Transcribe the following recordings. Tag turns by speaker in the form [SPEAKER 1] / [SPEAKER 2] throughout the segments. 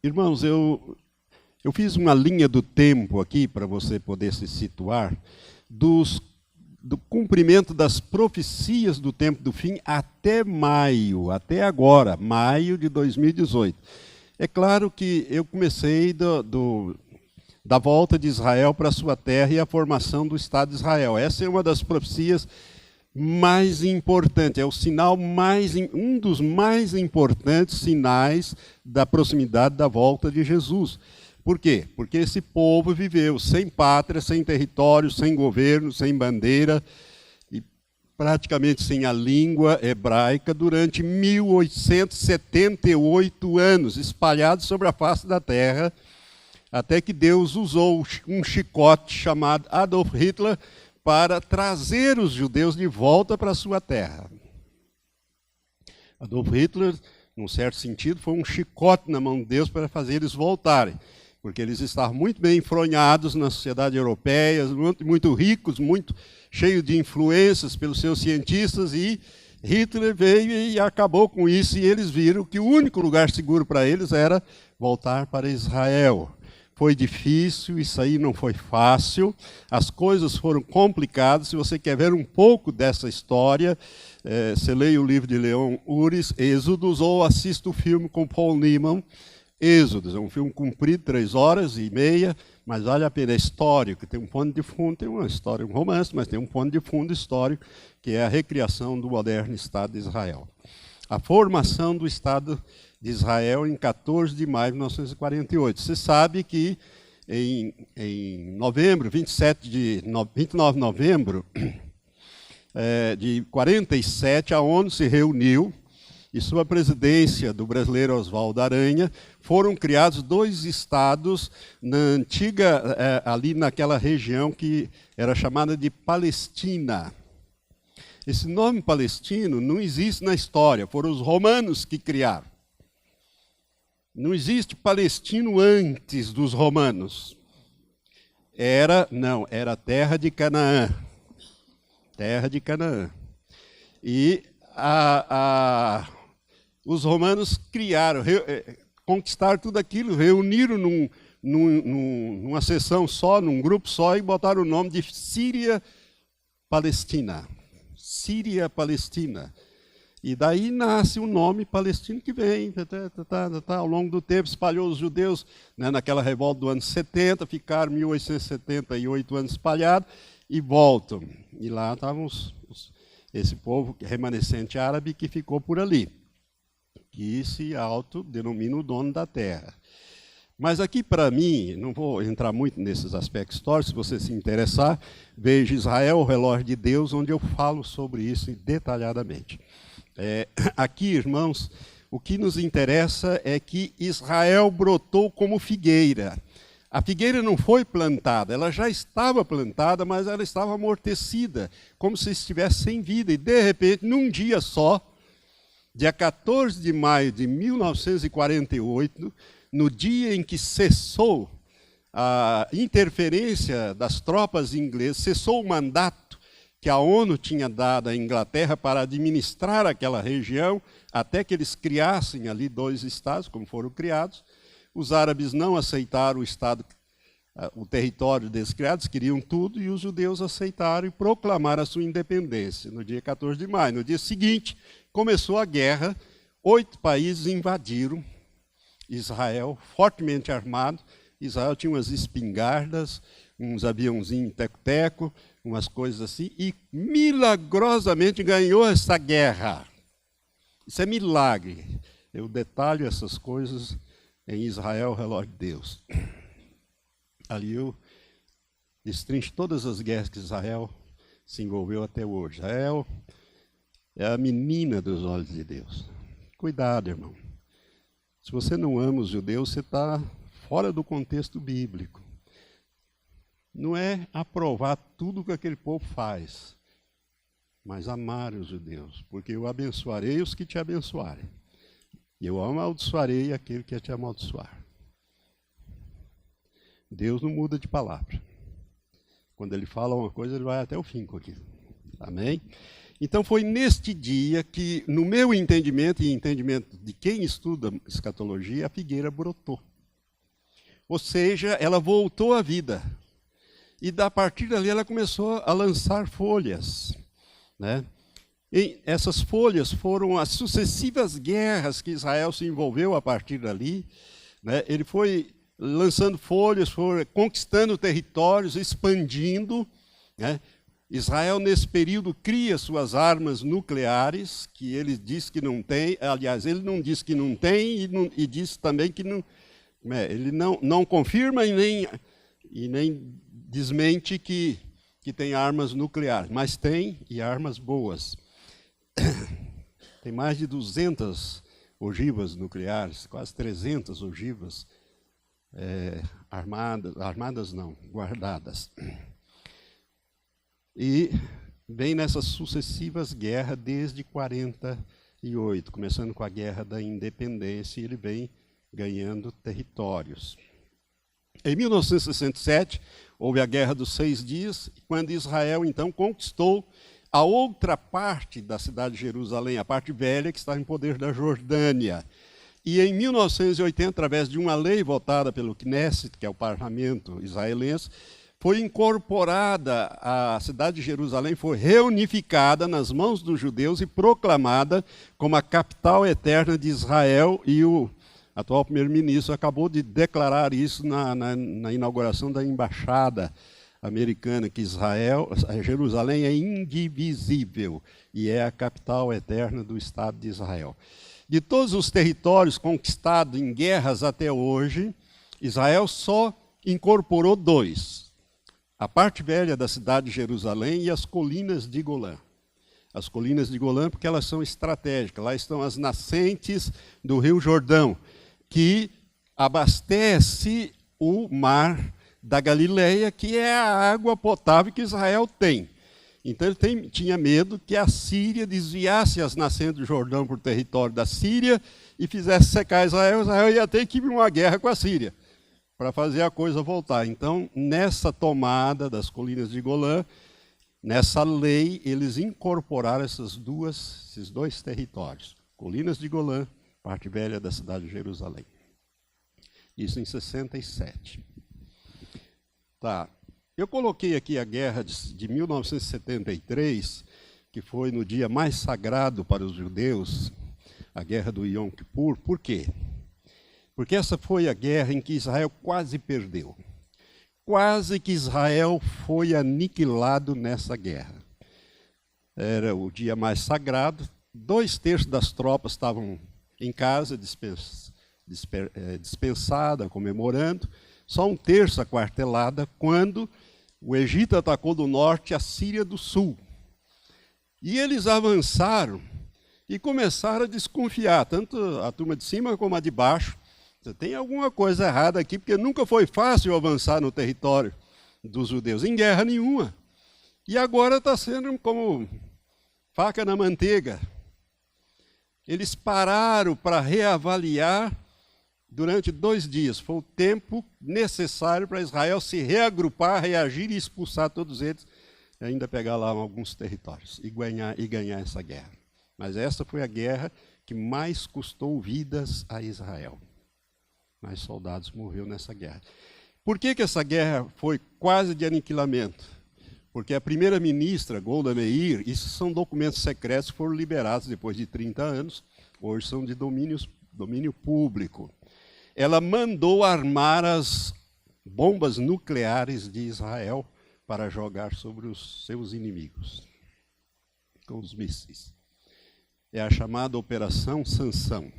[SPEAKER 1] Irmãos, eu fiz uma linha do tempo aqui para você poder se situar do cumprimento das profecias do tempo do fim até maio, até agora, maio de 2018. É claro que eu comecei da volta de Israel para a sua terra e a formação do Estado de Israel. Essa é uma das profecias mais importantes, é o sinal um dos mais importantes sinais da proximidade da volta de Jesus. Por quê? Porque esse povo viveu sem pátria, sem território, sem governo, sem bandeira, e praticamente sem a língua hebraica durante 1878 anos, espalhados sobre a face da terra, até que Deus usou um chicote chamado Adolf Hitler para trazer os judeus de volta para a sua terra. Adolf Hitler, num certo sentido, foi um chicote na mão de Deus para fazer eles voltarem, porque eles estavam muito bem enfronhados na sociedade europeia, muito ricos, muito cheios de influências pelos seus cientistas, e Hitler veio e acabou com isso, e eles viram que o único lugar seguro para eles era voltar para Israel. Foi difícil, isso aí não foi fácil, as coisas foram complicadas. Se você quer ver um pouco dessa história, você leia o livro de Leon Uris, Êxodos, ou assista o filme com Paul Newman, Êxodos. É um filme comprido, 3 horas e meia, mas vale a pena. É histórico, tem um pano de fundo, tem uma história, um romance, mas tem um pano de fundo histórico, que é a recriação do moderno Estado de Israel. A formação do Estado de Israel em 14 de maio de 1948. Você sabe que em novembro, 29 de novembro de 47, a ONU se reuniu e, sob a presidência do brasileiro Oswaldo Aranha, foram criados 2 estados na antiga, ali naquela região que era chamada de Palestina. Esse nome palestino não existe na história, foram os romanos que criaram. Não existe palestino antes dos romanos. Era terra de Canaã. Terra de Canaã. E os romanos criaram, conquistaram tudo aquilo, reuniram numa seção só, num grupo só, e botaram o nome de Síria-Palestina. Síria-Palestina. E daí nasce o nome palestino que vem, ao longo do tempo espalhou os judeus, né, naquela revolta do ano 70, ficaram 1878 anos espalhados e voltam. E lá estavam esse povo remanescente árabe que ficou por ali, que se autodenomina o dono da terra. Mas aqui, para mim, não vou entrar muito nesses aspectos históricos, se você se interessar, veja Israel, o relógio de Deus, onde eu falo sobre isso detalhadamente. Aqui, irmãos, o que nos interessa é que Israel brotou como figueira. A figueira não foi plantada, ela já estava plantada, mas ela estava amortecida, como se estivesse sem vida. E, de repente, num dia só, dia 14 de maio de 1948, no dia em que cessou a interferência das tropas inglesas, cessou o mandato que a ONU tinha dado à Inglaterra para administrar aquela região, até que eles criassem ali 2 estados, como foram criados. Os árabes não aceitaram o território desses criados, queriam tudo, e os judeus aceitaram e proclamaram a sua independência no dia 14 de maio. No dia seguinte, começou a guerra, 8 países invadiram Israel, fortemente armado. Israel tinha umas espingardas, uns aviãozinhos teco-teco, umas coisas assim, e milagrosamente ganhou essa guerra. Isso é milagre. Eu detalho essas coisas em Israel, o relógio de Deus. Ali eu destrincho todas as guerras que Israel se envolveu até hoje. Israel é a menina dos olhos de Deus. Cuidado, irmão. Se você não ama os judeus, você está fora do contexto bíblico. Não é aprovar tudo que aquele povo faz, mas amar os judeus, porque eu abençoarei os que te abençoarem, e eu amaldiçoarei aquele que te amaldiçoar. Deus não muda de palavra. Quando ele fala uma coisa, ele vai até o fim com aquilo. Amém? Então foi neste dia que, no meu entendimento e entendimento de quem estuda escatologia, a figueira brotou. Ou seja, ela voltou à vida. E a partir dali ela começou a lançar folhas, né? E essas folhas foram as sucessivas guerras que Israel se envolveu a partir dali, né? Ele foi lançando folhas, foi conquistando territórios, expandindo, né? Israel, nesse período, cria suas armas nucleares, que ele diz que não tem. Aliás, ele não diz que não tem e diz também que não. Ele não confirma e nem desmente que tem armas nucleares, mas tem, e armas boas. Tem mais de 200 ogivas nucleares, quase 300 ogivas armadas não, guardadas. E vem nessas sucessivas guerras desde 48, começando com a Guerra da Independência, e ele vem ganhando territórios. Em 1967, houve a Guerra dos 6 Dias, quando Israel, então, conquistou a outra parte da cidade de Jerusalém, a parte velha, que está em poder da Jordânia. E em 1980, através de uma lei votada pelo Knesset, que é o parlamento israelense, foi incorporada a cidade de Jerusalém, foi reunificada nas mãos dos judeus e proclamada como a capital eterna de Israel, e o atual primeiro-ministro acabou de declarar isso na inauguração da embaixada americana, que Jerusalém é indivisível e é a capital eterna do Estado de Israel. De todos os territórios conquistados em guerras até hoje, Israel só incorporou 2. A parte velha da cidade de Jerusalém e as colinas de Golã. As colinas de Golã, porque elas são estratégicas. Lá estão as nascentes do Rio Jordão, que abastece o mar da Galileia, que é a água potável que Israel tem. Então ele tinha medo que a Síria desviasse as nascentes do Jordão para o território da Síria e fizesse secar Israel. Israel ia ter que ir uma guerra com a Síria para fazer a coisa voltar. Então, nessa tomada das colinas de Golã, nessa lei, eles incorporaram esses 2 territórios. Colinas de Golã, parte velha da cidade de Jerusalém. Isso em 67. Tá. Eu coloquei aqui a guerra de 1973, que foi no dia mais sagrado para os judeus, a guerra do Yom Kippur. Por quê? Porque essa foi a guerra em que Israel quase perdeu. Quase que Israel foi aniquilado nessa guerra. Era o dia mais sagrado, 2/3 das tropas estavam em casa, dispensada, comemorando, só 1/3 aquartelada, quando o Egito atacou do norte a Síria do sul. E eles avançaram e começaram a desconfiar, tanto a turma de cima como a de baixo. Tem alguma coisa errada aqui, porque nunca foi fácil avançar no território dos judeus, em guerra nenhuma. E agora está sendo como faca na manteiga. Eles pararam para reavaliar durante 2 dias. Foi o tempo necessário para Israel se reagrupar, reagir e expulsar todos eles, e ainda pegar lá alguns territórios e ganhar essa guerra. Mas essa foi a guerra que mais custou vidas a Israel. Mais soldados morreram nessa guerra. Por que essa guerra foi quase de aniquilamento? Porque a primeira-ministra, Golda Meir, isso são documentos secretos que foram liberados depois de 30 anos, hoje são de domínio público. Ela mandou armar as bombas nucleares de Israel para jogar sobre os seus inimigos, com os mísseis. É a chamada Operação Sansão.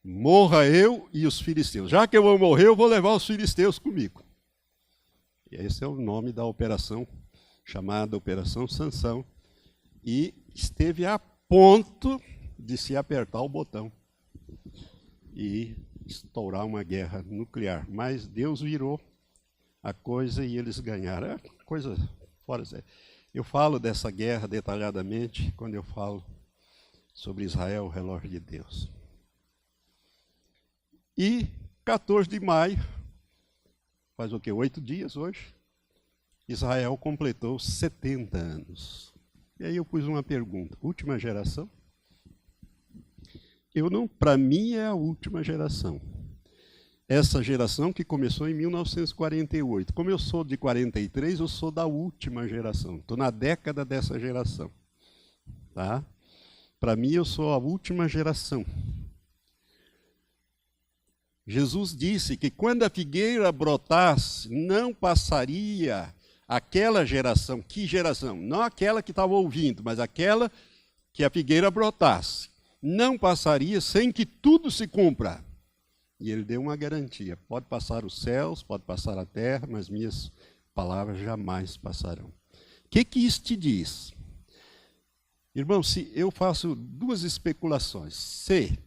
[SPEAKER 1] Morra eu e os filisteus. Já que eu vou morrer, eu vou levar os filisteus comigo. E esse é o nome da operação, chamada Operação Sansão. E esteve a ponto de se apertar o botão e estourar uma guerra nuclear. Mas Deus virou a coisa e eles ganharam. É coisa fora. Eu falo dessa guerra detalhadamente quando eu falo sobre Israel, o relógio de Deus. E 14 de maio, faz o quê? 8 dias hoje, Israel completou 70 anos. E aí eu pus uma pergunta: última geração? Para mim é a última geração. essa geração que começou em 1948. Como eu sou de 43, eu sou da última geração. Estou na década dessa geração. Tá? Para mim, eu sou a última geração. Jesus disse que quando a figueira brotasse, não passaria aquela geração. Que geração? Não aquela que estava ouvindo, mas aquela que a figueira brotasse. Não passaria sem que tudo se cumpra. E ele deu uma garantia. Pode passar os céus, pode passar a terra, mas minhas palavras jamais passarão. O que isso te diz? Irmão, se eu faço duas especulações. Se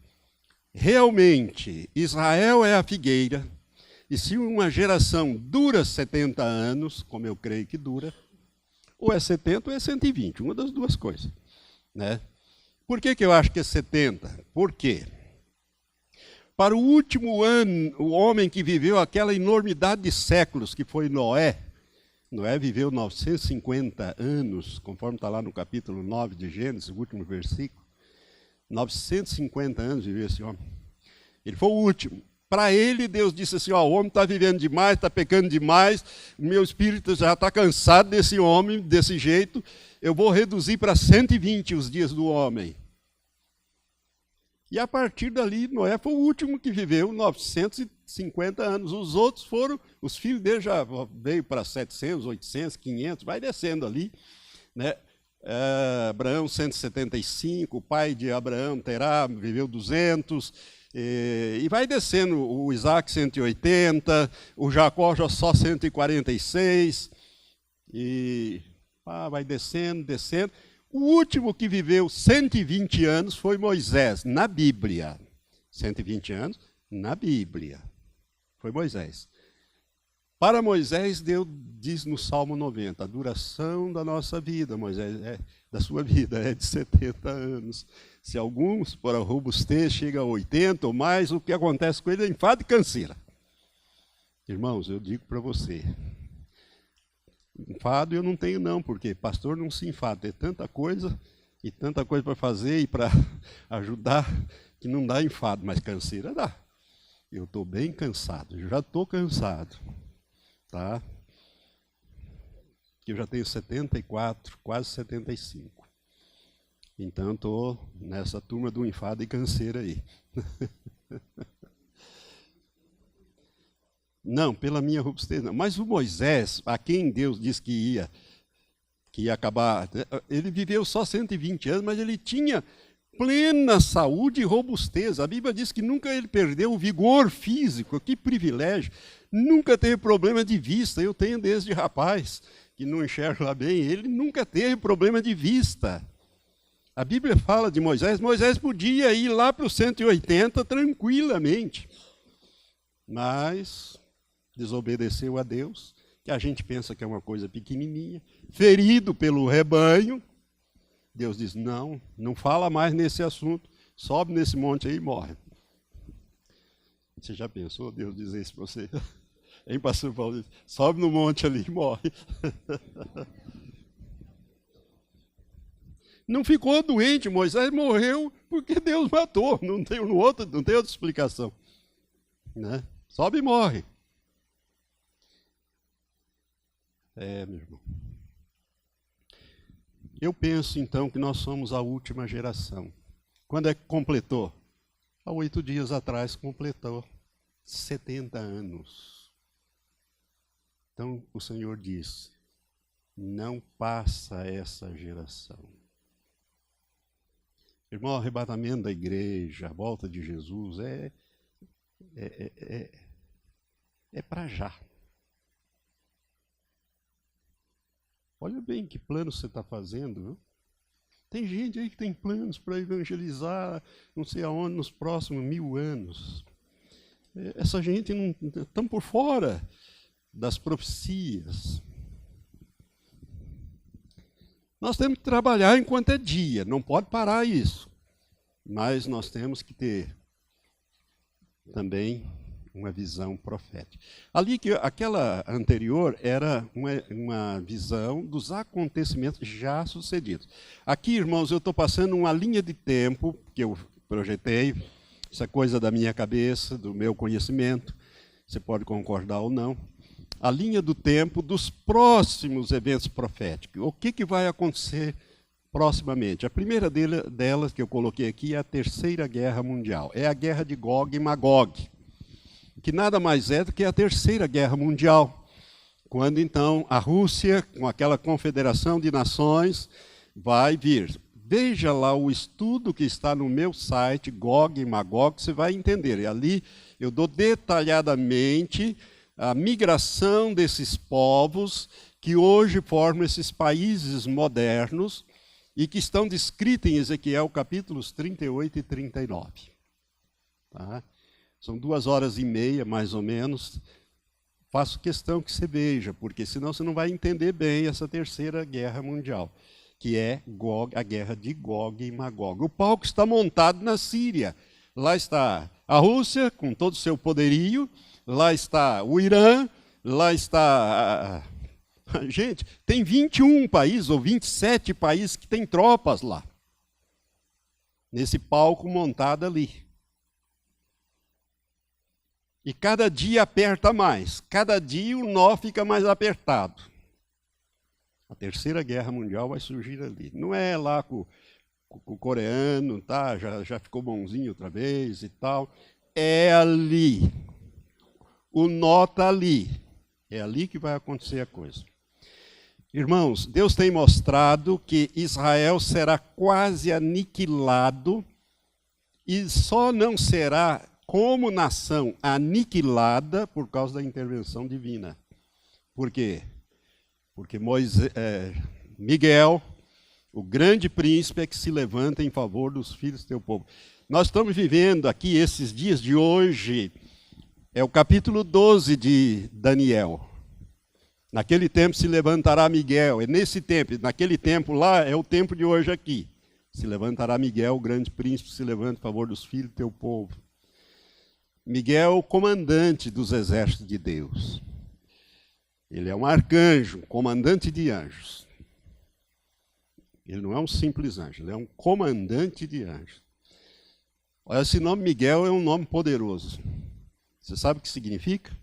[SPEAKER 1] realmente Israel é a figueira, e se uma geração dura 70 anos, como eu creio que dura, ou é 70 ou é 120, uma das duas coisas. Né? Por que eu acho que é 70? Por quê? Para o último ano, o homem que viveu aquela enormidade de séculos, que foi Noé, Noé viveu 950 anos, conforme está lá no capítulo 9 de Gênesis, o último versículo. 950 anos viveu esse homem. Ele foi o último. Para ele, Deus disse assim, ó, o homem está vivendo demais, está pecando demais, o meu espírito já está cansado desse homem, desse jeito, eu vou reduzir para 120 os dias do homem. E a partir dali, Noé foi o último que viveu 950 anos. Os outros foram, os filhos dele já veio para 700, 800, 500, vai descendo ali. Né? Abraão, 175, o pai de Abraão, Terá, viveu 200, e vai descendo o Isaac, 180, o Jacó já só 146, e vai descendo, descendo. O último que viveu 120 anos foi Moisés, na Bíblia. 120 anos, na Bíblia. Foi Moisés. Para Moisés, Deus diz no Salmo 90, a duração da nossa vida, Moisés, da sua vida, é de 70 anos. Se alguns, por a robustez, chega a 80 ou mais, o que acontece com ele é enfado e canseira. Irmãos, eu digo para você, enfado eu não tenho não, porque pastor não se enfada, tem tanta coisa para fazer e para ajudar, que não dá enfado, mas canseira dá. Eu estou bem cansado, já estou cansado, tá? Eu já tenho 74, quase 75. Então estou nessa turma do enfado e canseira aí. Não, pela minha robustez não. Mas o Moisés, a quem Deus disse que ia acabar, ele viveu só 120 anos, mas ele tinha plena saúde e robustez. A Bíblia diz que nunca ele perdeu o vigor físico, que privilégio. Nunca teve problema de vista, eu tenho desde rapaz, que não enxerga bem, ele nunca teve problema de vista. A Bíblia fala de Moisés, Moisés podia ir lá para os 180 tranquilamente, mas desobedeceu a Deus, que a gente pensa que é uma coisa pequenininha, ferido pelo rebanho. Deus diz, não fala mais nesse assunto, sobe nesse monte aí e morre. Você já pensou Deus dizer isso para você? Hein, pastor Paulo? Sobe no monte ali e morre. Não ficou doente, Moisés morreu porque Deus matou, não tem outra explicação. Né? Sobe e morre. Meu irmão. Eu penso, então, que nós somos a última geração. Quando é que completou? Há 8 dias atrás completou 70 anos. Então, o Senhor disse, não passa essa geração. Irmão, o arrebatamento da igreja, a volta de Jesus, é para já. Olha bem que plano você está fazendo, viu? Tem gente aí que tem planos para evangelizar, não sei aonde, nos próximos 1000 anos. Essa gente não estão por fora das profecias. Nós temos que trabalhar enquanto é dia, não pode parar isso. Mas nós temos que ter também uma visão profética. Aquela anterior era uma visão dos acontecimentos já sucedidos. Aqui, irmãos, eu estou passando uma linha de tempo que eu projetei, isso é coisa da minha cabeça, do meu conhecimento, você pode concordar ou não, a linha do tempo dos próximos eventos proféticos. O que vai acontecer proximamente? A primeira delas que eu coloquei aqui é a Terceira Guerra Mundial. É a guerra de Gog e Magog, que nada mais é do que a Terceira Guerra Mundial, quando então a Rússia, com aquela confederação de nações, vai vir. Veja lá o estudo que está no meu site, Gog e Magog, você vai entender. E ali eu dou detalhadamente a migração desses povos que hoje formam esses países modernos e que estão descritos em Ezequiel capítulos 38 e 39. Tá? São 2h30, mais ou menos. Faço questão que você veja, porque senão você não vai entender bem essa Terceira Guerra Mundial, que é a guerra de Gog e Magog. O palco está montado na Síria. Lá está a Rússia, com todo o seu poderio, lá está o Irã, lá está... Gente, tem 21 países ou 27 países que têm tropas lá, nesse palco montado ali. E cada dia aperta mais, cada dia o nó fica mais apertado. A Terceira Guerra Mundial vai surgir ali. Não é lá com o coreano, tá? já ficou bonzinho outra vez e tal. É ali. O nó está ali. É ali que vai acontecer a coisa. Irmãos, Deus tem mostrado que Israel será quase aniquilado e só não será como nação aniquilada por causa da intervenção divina. Por quê? Porque Miguel, o grande príncipe, é que se levanta em favor dos filhos do teu povo. Nós estamos vivendo aqui, esses dias de hoje, é o capítulo 12 de Daniel. Naquele tempo se levantará Miguel. É nesse tempo, naquele tempo lá, é o tempo de hoje aqui. Se levantará Miguel, o grande príncipe, se levanta em favor dos filhos do teu povo. Miguel é o comandante dos exércitos de Deus. Ele é um arcanjo, um comandante de anjos. Ele não é um simples anjo, ele é um comandante de anjos. Olha, esse nome Miguel é um nome poderoso. Você sabe o que significa?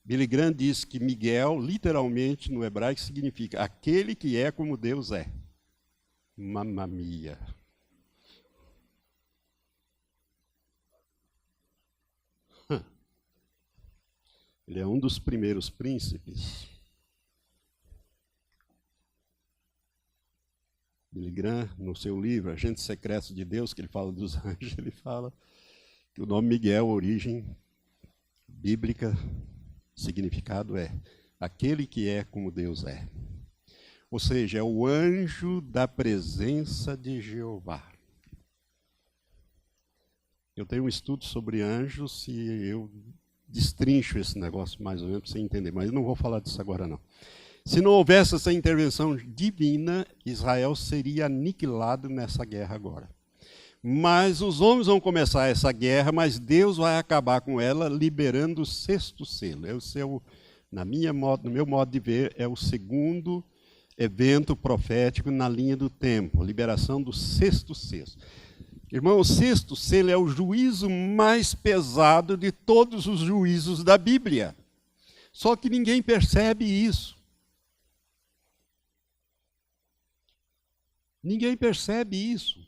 [SPEAKER 1] Billy Graham diz que Miguel, literalmente, no hebraico, significa aquele que é como Deus é. Mamma mia. Ele é um dos primeiros príncipes. Billy Graham, no seu livro, Agentes Secretos de Deus, que ele fala dos anjos, ele fala que o nome Miguel, a origem bíblica, significado é aquele que é como Deus é. Ou seja, é o anjo da presença de Jeová. Eu tenho um estudo sobre anjos e eu destrincho esse negócio mais ou menos para você entender, mas eu não vou falar disso agora não. Se não houvesse essa intervenção divina, Israel seria aniquilado nessa guerra agora. Mas os homens vão começar essa guerra, mas Deus vai acabar com ela liberando o sexto selo. No meu modo de ver, é o segundo evento profético na linha do tempo, liberação do sexto selo. Irmão, o sexto selo é o juízo mais pesado de todos os juízos da Bíblia. Só que ninguém percebe isso. Ninguém percebe isso.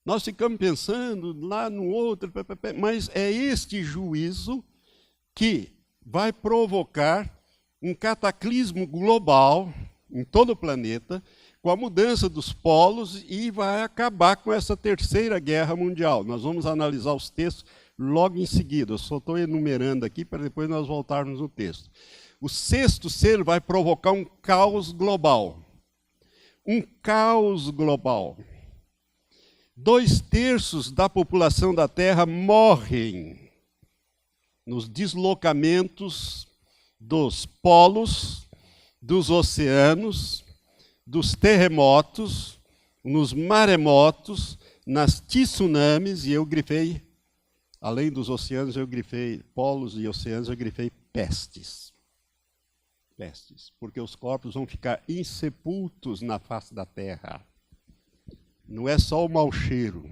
[SPEAKER 1] Nós ficamos pensando lá no outro, mas é este juízo que vai provocar um cataclismo global em todo o planeta, com a mudança dos polos, e vai acabar com essa Terceira Guerra Mundial. Nós vamos analisar os textos logo em seguida. Eu só estou enumerando aqui para depois nós voltarmos no texto. O sexto selo vai provocar um caos global. Um caos global. 2/3 da população da Terra morrem nos deslocamentos dos polos, dos oceanos, dos terremotos, nos maremotos, nas tsunamis, e eu grifei, além dos oceanos, eu grifei polos e oceanos, eu grifei pestes. Pestes, porque os corpos vão ficar insepultos na face da terra. Não é só o mau cheiro,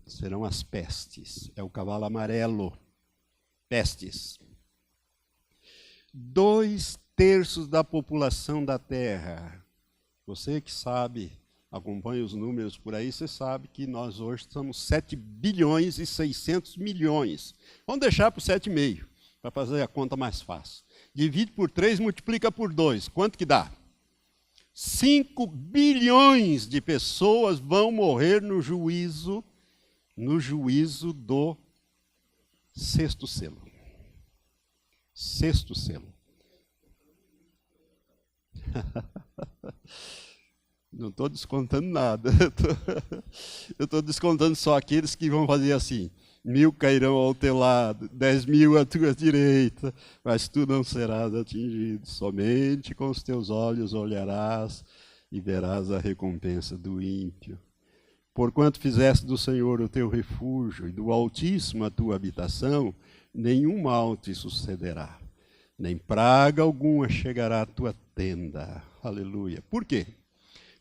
[SPEAKER 1] serão as pestes. É o cavalo amarelo. Pestes. 2/3 da população da Terra. Você que sabe, acompanha os números por aí, você sabe que nós hoje somos 7 bilhões e 600 milhões. Vamos deixar por 7,5, para fazer a conta mais fácil. Divide por 3, multiplica por 2. Quanto que dá? 5 bilhões de pessoas vão morrer no juízo do sexto selo. Sexto selo. Não estou descontando nada. Eu estou descontando só aqueles que vão fazer assim: 1.000 cairão ao teu lado, 10.000 à tua direita, mas tu não serás atingido. Somente com os teus olhos olharás e verás a recompensa do ímpio. Porquanto fizeste do Senhor o teu refúgio e do Altíssimo a tua habitação, nenhum mal te sucederá, nem praga alguma chegará à tua tenda. Aleluia. Por quê?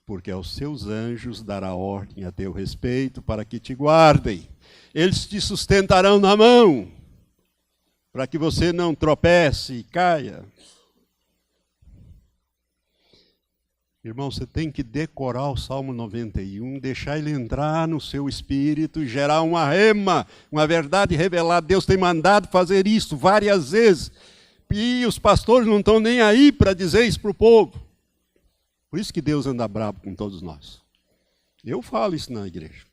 [SPEAKER 1] Porque aos seus anjos dará ordem a teu respeito para que te guardem. Eles te sustentarão na mão, para que você não tropece e caia. Irmão, você tem que decorar o Salmo 91, deixar ele entrar no seu espírito e gerar uma rema, uma verdade revelada. Deus tem mandado fazer isso várias vezes. E os pastores não estão nem aí para dizer isso para o povo. Por isso que Deus anda bravo com todos nós. Eu falo isso na igreja.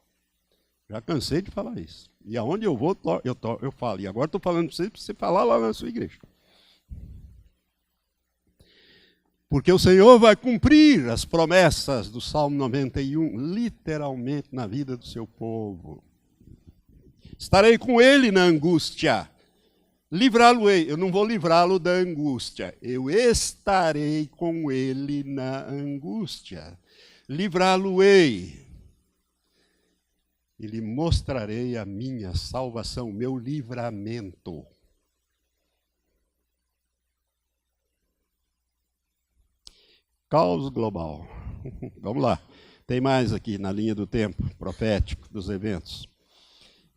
[SPEAKER 1] Já cansei de falar isso. E aonde eu vou, eu falo. E agora estou falando para você falar lá na sua igreja. Porque o Senhor vai cumprir as promessas do Salmo 91, literalmente na vida do seu povo. Estarei com ele na angústia. Livrá-lo-ei. Eu não vou livrá-lo da angústia. Eu estarei com ele na angústia. Livrá-lo-ei. E lhe mostrarei a minha salvação, o meu livramento. Caos global. Vamos lá. Tem mais aqui na linha do tempo profético dos eventos.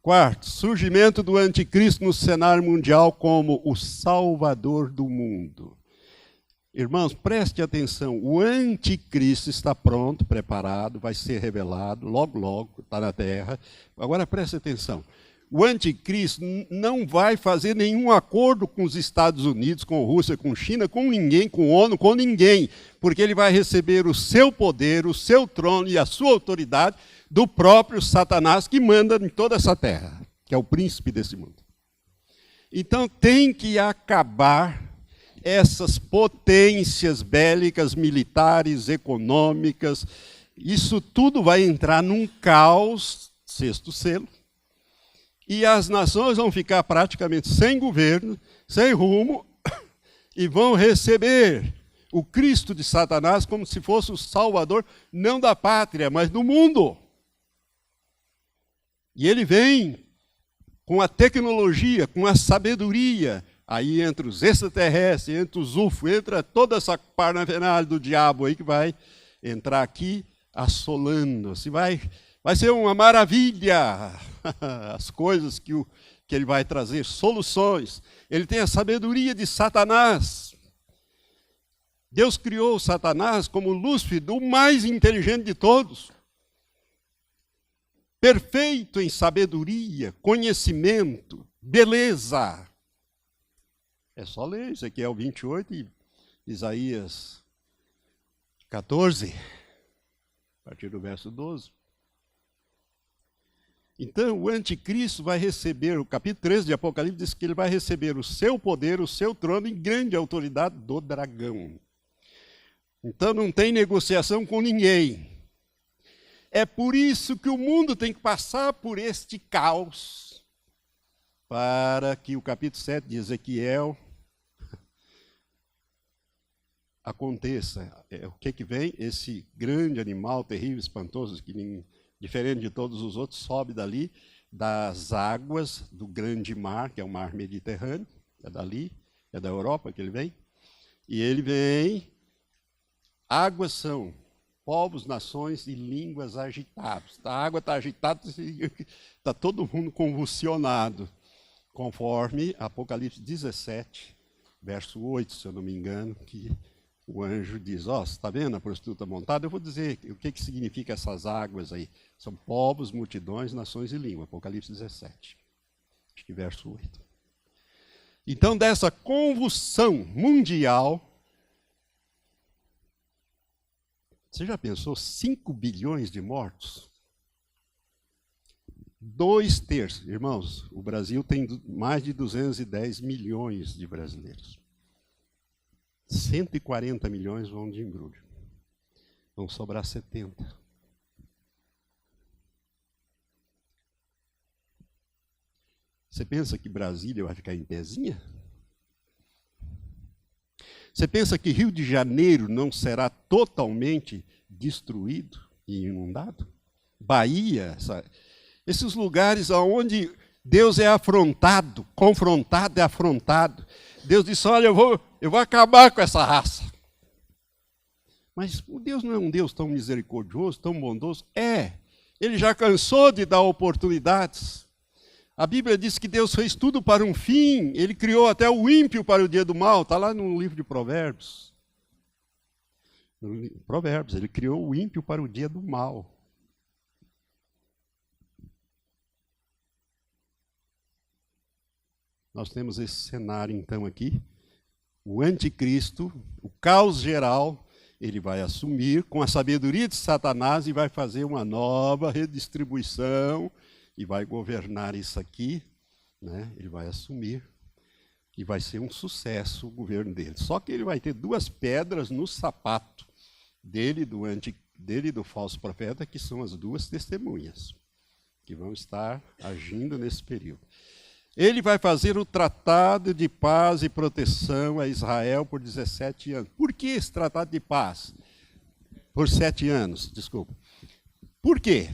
[SPEAKER 1] Quarto, surgimento do anticristo no cenário mundial como o salvador do mundo. Irmãos, preste atenção. O anticristo está pronto, preparado, vai ser revelado, logo, logo, está na terra. Agora preste atenção. O anticristo não vai fazer nenhum acordo com os Estados Unidos, com a Rússia, com a China, com ninguém, com a ONU, com ninguém, porque ele vai receber o seu poder, o seu trono e a sua autoridade do próprio Satanás que manda em toda essa terra, que é o príncipe desse mundo. Então tem que acabar essas potências bélicas, militares, econômicas, isso tudo vai entrar num caos, sexto selo, e as nações vão ficar praticamente sem governo, sem rumo, e vão receber o Cristo de Satanás como se fosse o salvador, não da pátria, mas do mundo. E ele vem com a tecnologia, com a sabedoria, aí entre os extraterrestres, entre os UFO, entra toda essa parafernália do diabo aí que vai entrar aqui assolando. Vai ser uma maravilha as coisas que ele vai trazer, soluções. Ele tem a sabedoria de Satanás. Deus criou Satanás como Lúcifer, o mais inteligente de todos. Perfeito em sabedoria, conhecimento, beleza. É só ler Ezequiel 28 e Isaías 14, a partir do verso 12. Então, o anticristo vai receber, o capítulo 13 de Apocalipse diz que ele vai receber o seu poder, o seu trono e grande autoridade do dragão. Então, não tem negociação com ninguém. É por isso que o mundo tem que passar por este caos, para que o capítulo 7 de Ezequiel aconteça. O que vem? Esse grande animal terrível, espantoso, que diferente de todos os outros, sobe dali, das águas do grande mar, que é o mar Mediterrâneo, é dali, é da Europa que ele vem. E ele vem, águas são povos, nações e línguas agitados. A água está agitada, está todo mundo convulsionado, conforme Apocalipse 17, verso 8, se eu não me engano, que o anjo diz, ó, você está vendo a prostituta montada? Eu vou dizer o que significa essas águas aí. São povos, multidões, nações e língua. Apocalipse 17. Acho que verso 8. Então, dessa convulsão mundial, você já pensou 5 bilhões de mortos? 2/3. Irmãos, o Brasil tem mais de 210 milhões de brasileiros. 140 milhões vão de embrulho. Vão sobrar 70. Você pensa que Brasília vai ficar em pezinha? Você pensa que Rio de Janeiro não será totalmente destruído e inundado? Bahia, esses lugares onde Deus é afrontado, confrontado e afrontado. Deus disse, olha, eu vou acabar com essa raça. Mas o Deus não é um Deus tão misericordioso, tão bondoso? É. Ele já cansou de dar oportunidades. A Bíblia diz que Deus fez tudo para um fim. Ele criou até o ímpio para o dia do mal. Está lá no livro de Provérbios. Provérbios, ele criou o ímpio para o dia do mal. Nós temos esse cenário, então, aqui. O anticristo, o caos geral, ele vai assumir com a sabedoria de Satanás e vai fazer uma nova redistribuição e vai governar isso aqui, né? Ele vai assumir e vai ser um sucesso o governo dele. Só que ele vai ter 2 pedras no sapato dele e do falso profeta, que são as 2 testemunhas, que vão estar agindo nesse período. Ele vai fazer o tratado de paz e proteção a Israel por 17 anos. Por que esse tratado de paz? Por 7 anos, desculpa. Por quê?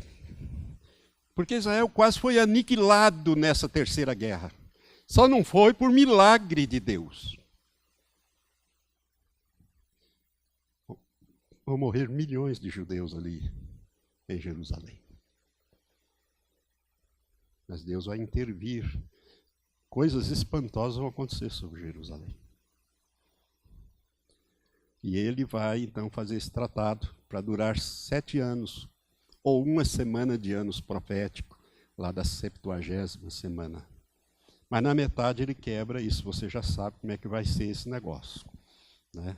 [SPEAKER 1] Porque Israel quase foi aniquilado nessa terceira guerra. Só não foi por milagre de Deus. Vão morrer milhões de judeus ali em Jerusalém. Mas Deus vai intervir. Coisas espantosas vão acontecer sobre Jerusalém. E ele vai, então, fazer esse tratado para durar 7 anos, ou 1 semana de anos proféticos, lá da 70ª semana. Mas na metade ele quebra isso, você já sabe como é que vai ser esse negócio, né?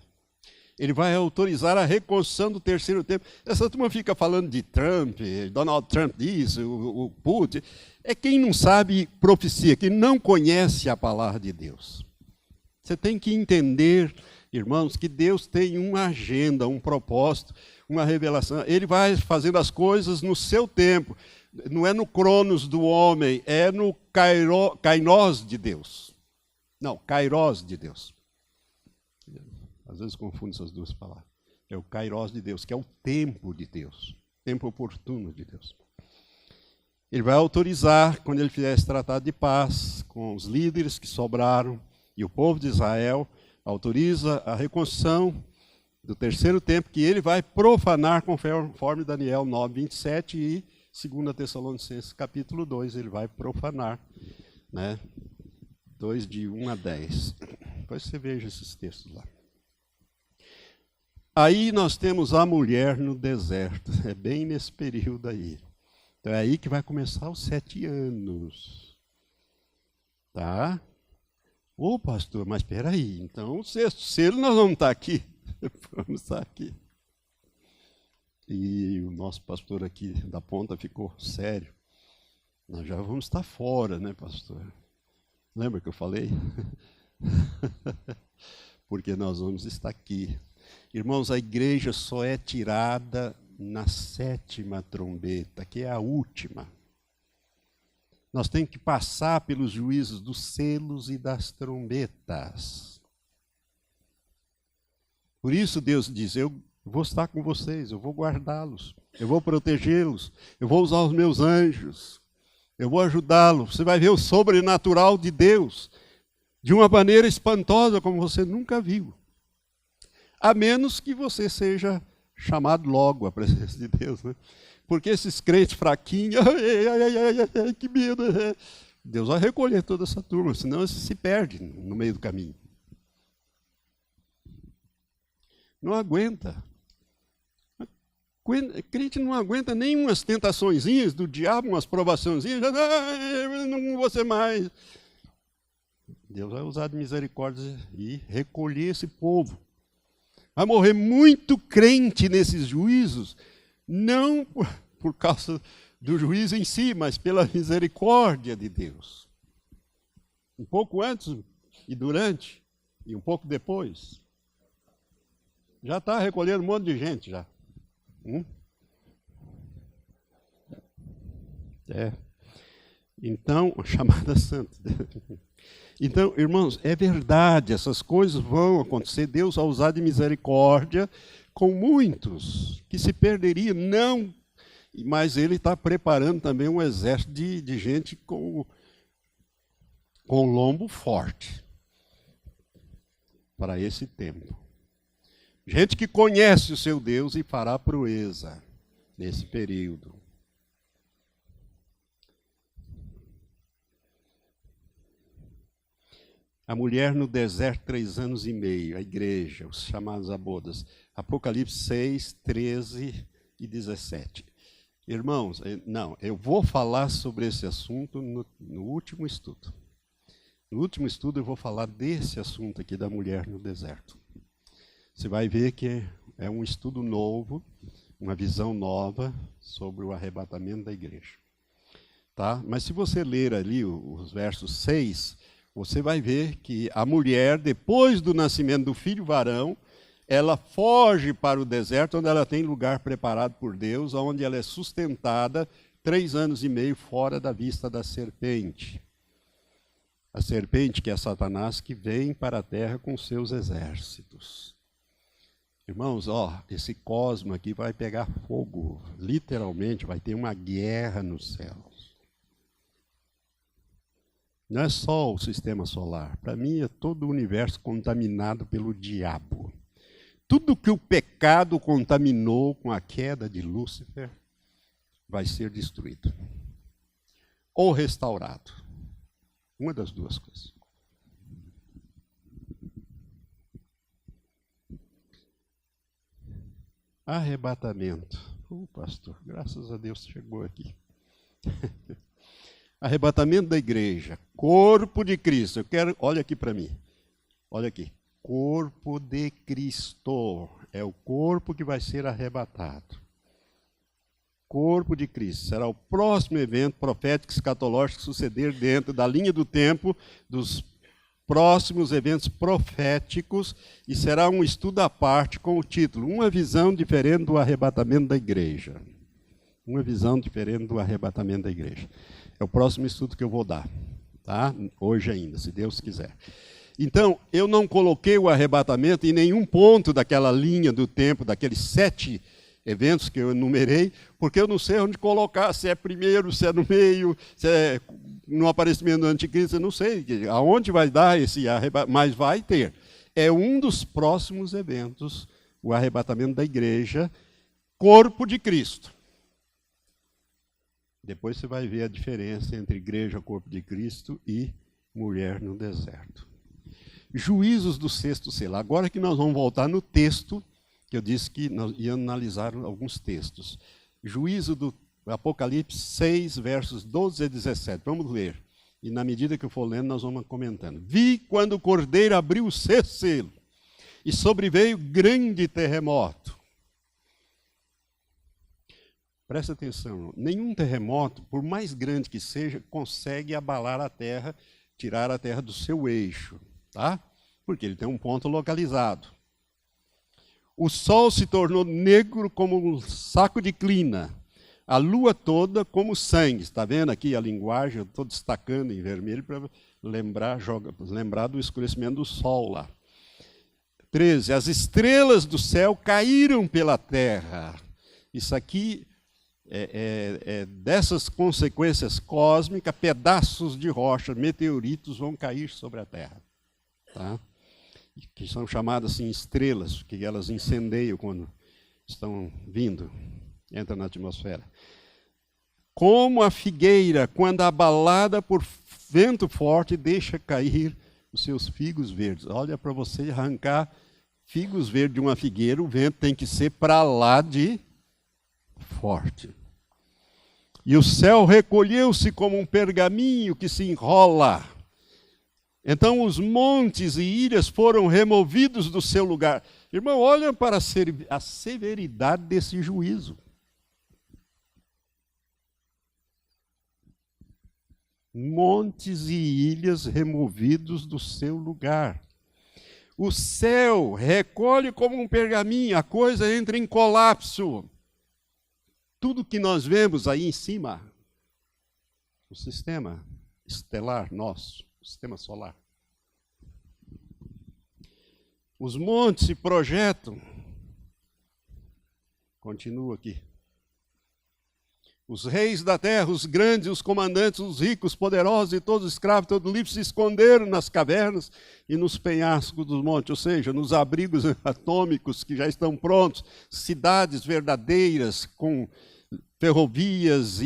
[SPEAKER 1] Ele vai autorizar a reconstrução do terceiro templo. Essa turma fica falando de Trump, Donald Trump diz, o Putin. É quem não sabe profecia, quem não conhece a palavra de Deus. Você tem que entender, irmãos, que Deus tem uma agenda, um propósito, uma revelação. Ele vai fazendo as coisas no seu tempo. Não é no cronos do homem, é no kairós de Deus. Não, kairós de Deus. Às vezes confundo essas 2 palavras. É o kairós de Deus, que é o tempo de Deus, tempo oportuno de Deus. Ele vai autorizar, quando ele fizer esse tratado de paz, com os líderes que sobraram e o povo de Israel, autoriza a reconstrução do terceiro templo, que ele vai profanar, conforme Daniel 9:27 e 2 Tessalonicenses capítulo 2, ele vai profanar, né? 2 de 1 a 10. Depois você veja esses textos lá. Aí nós temos a mulher no deserto, é bem nesse período aí. Então é aí que vai começar os 7 anos. Tá? Ô pastor, mas espera aí, então o 6º selo nós vamos estar aqui. Vamos estar aqui. E o nosso pastor aqui da ponta ficou sério. Nós já vamos estar fora, né, pastor? Lembra que eu falei? Porque nós vamos estar aqui. Irmãos, a igreja só é tirada na 7ª trombeta, que é a última. Nós temos que passar pelos juízos dos selos e das trombetas. Por isso Deus diz, eu vou estar com vocês, eu vou guardá-los, eu vou protegê-los, eu vou usar os meus anjos, eu vou ajudá-los. Você vai ver o sobrenatural de Deus de uma maneira espantosa como você nunca viu. A menos que você seja chamado logo à presença de Deus, né? Porque esses crentes fraquinhos, que medo. Deus vai recolher toda essa turma, senão se perde no meio do caminho. Não aguenta. Crente não aguenta nem umas tentaçõezinhas do diabo, umas provaçõezinhas. Não vou ser mais. Deus vai usar de misericórdia e recolher esse povo. Vai morrer muito crente nesses juízos, não por causa do juízo em si, mas pela misericórdia de Deus. Um pouco antes e durante, e um pouco depois. Já está recolhendo um monte de gente já. Então, chamada santa. Então, irmãos, é verdade, essas coisas vão acontecer. Deus vai usar de misericórdia com muitos que se perderiam, não, mas Ele está preparando também um exército de gente com lombo forte para esse tempo. Gente que conhece o seu Deus e fará proeza nesse período. A mulher no deserto, 3 anos e meio, a igreja, os chamados a bodas. Apocalipse 6, 13 e 17. Irmãos, eu vou falar sobre esse assunto no último estudo. No último estudo eu vou falar desse assunto aqui da mulher no deserto. Você vai ver que é um estudo novo, uma visão nova sobre o arrebatamento da igreja. Tá? Mas se você ler ali os versos 6, você vai ver que a mulher, depois do nascimento do filho varão, ela foge para o deserto, onde ela tem lugar preparado por Deus, onde ela é sustentada 3 anos e meio fora da vista da serpente. A serpente, que é Satanás, que vem para a terra com seus exércitos. Irmãos, esse cosmo aqui vai pegar fogo, literalmente, vai ter uma guerra nos céus. Não é só o sistema solar, para mim é todo o universo contaminado pelo diabo. Tudo que o pecado contaminou com a queda de Lúcifer vai ser destruído ou restaurado. Uma das duas coisas. Arrebatamento. Pastor, graças a Deus chegou aqui. Arrebatamento da igreja. Corpo de Cristo. Olha aqui para mim. Olha aqui. Corpo de Cristo. É o corpo que vai ser arrebatado. Corpo de Cristo. Será o próximo evento profético escatológico que suceder dentro da linha do tempo dos próximos eventos proféticos, e será um estudo à parte com o título Uma visão diferente do arrebatamento da igreja. Uma visão diferente do arrebatamento da igreja. É o próximo estudo que eu vou dar, tá? Hoje ainda, se Deus quiser. Então, eu não coloquei o arrebatamento em nenhum ponto daquela linha do tempo, daqueles 7 eventos que eu enumerei, porque eu não sei onde colocar, se é primeiro, se é no meio, se é no aparecimento do anticristo, eu não sei aonde vai dar esse arrebatamento, mas vai ter. É um dos próximos eventos, o arrebatamento da igreja, corpo de Cristo. Depois você vai ver a diferença entre igreja, corpo de Cristo e mulher no deserto. Juízos do 6º selo. Agora que nós vamos voltar no texto, que eu disse que nós íamos analisar alguns textos. Juízo do Apocalipse 6, versos 12 a 17. Vamos ler. E na medida que eu for lendo, nós vamos comentando. Vi quando o cordeiro abriu o 6º selo, e sobreveio grande terremoto. Presta atenção, nenhum terremoto, por mais grande que seja, consegue abalar a terra, tirar a terra do seu eixo, tá? Porque ele tem um ponto localizado. O sol se tornou negro como um saco de clina, a lua toda como sangue. Está vendo aqui a linguagem? Eu estou destacando em vermelho para lembrar do escurecimento do sol lá. 13. As estrelas do céu caíram pela terra. Isso aqui é dessas consequências cósmicas, pedaços de rocha, meteoritos vão cair sobre a terra. Tá? Que são chamadas assim estrelas, que elas incendeiam quando estão vindo, entram na atmosfera. Como a figueira, quando abalada por vento forte, deixa cair os seus figos verdes. Olha, para você arrancar figos verdes de uma figueira, o vento tem que ser para lá de forte. E o céu recolheu-se como um pergaminho que se enrola. Então os montes e ilhas foram removidos do seu lugar. Irmão, olha para a severidade desse juízo. Montes e ilhas removidos do seu lugar. O céu recolhe como um pergaminho, a coisa entra em colapso. Tudo que nós vemos aí em cima, o sistema estelar nosso, o sistema solar. Os montes se projetam. Continua aqui. Os reis da terra, os grandes, os comandantes, os ricos, poderosos e todos os escravos, todos livres, se esconderam nas cavernas e nos penhascos dos montes, ou seja, nos abrigos atômicos que já estão prontos, cidades verdadeiras com ferrovias,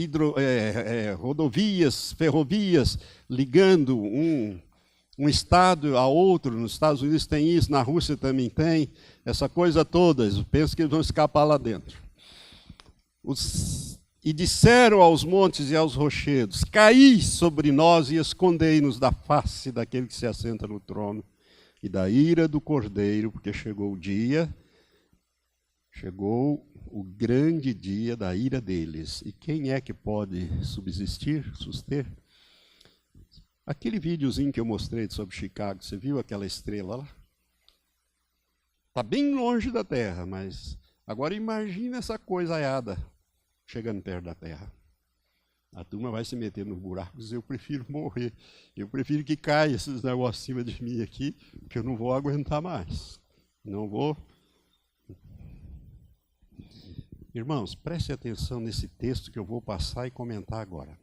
[SPEAKER 1] rodovias, ferrovias, ligando um estado a outro. Nos Estados Unidos tem isso, na Rússia também tem, essa coisa toda. Penso que eles vão escapar lá dentro. E disseram aos montes e aos rochedos: caí sobre nós e escondei-nos da face daquele que se assenta no trono e da ira do Cordeiro, porque chegou o dia, chegou o grande dia da ira deles. E quem é que pode subsistir, suster? Aquele videozinho que eu mostrei sobre Chicago, você viu aquela estrela lá? Está bem longe da Terra, mas agora imagina essa coisaiada chegando perto da Terra. A turma vai se meter nos buracos, eu prefiro morrer. Eu prefiro que caia esses negócios acima de mim aqui, porque eu não vou aguentar mais. Não vou. Irmãos, preste atenção nesse texto que eu vou passar e comentar agora.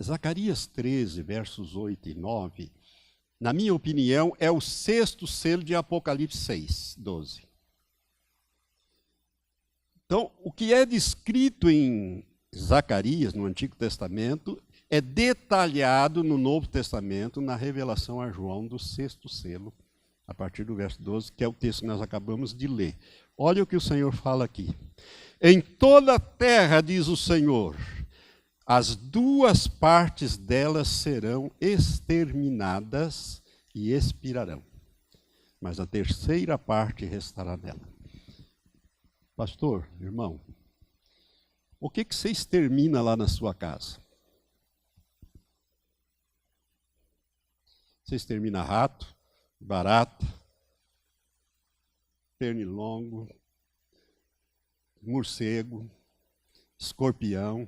[SPEAKER 1] Zacarias 13, versos 8 e 9, na minha opinião, é o sexto selo de Apocalipse 6, 12. Então, o que é descrito em Zacarias, no Antigo Testamento, é detalhado no Novo Testamento, na revelação a João do sexto selo, a partir do verso 12, que é o texto que nós acabamos de ler. Olha o que o Senhor fala aqui. Em toda a terra, diz o Senhor, as duas partes delas serão exterminadas e expirarão, mas a terceira parte restará nela. Pastor, irmão, o que você extermina lá na sua casa? Você extermina rato, barata, pernilongo, morcego, escorpião,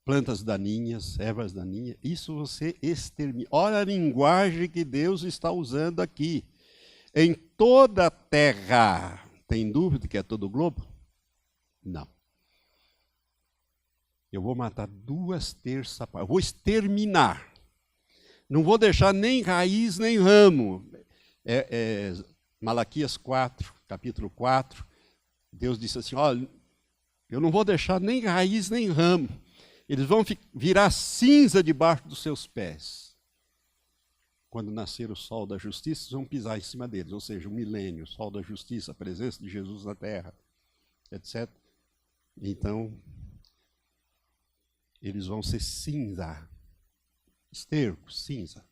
[SPEAKER 1] plantas daninhas, ervas daninhas. Isso você extermina. Olha a linguagem que Deus está usando aqui. Em toda a terra. Tem dúvida que é todo o globo? Não. Eu vou matar 2/3 partes. Vou exterminar. Não vou deixar nem raiz nem ramo. Malaquias 4, capítulo 4. Deus disse assim, olha, eu não vou deixar nem raiz nem ramo. Eles vão virar cinza debaixo dos seus pés. Quando nascer o sol da justiça, vocês vão pisar em cima deles. Ou seja, o milênio, o sol da justiça, a presença de Jesus na terra, etc. Então, eles vão ser cinza. Esterco, cinza.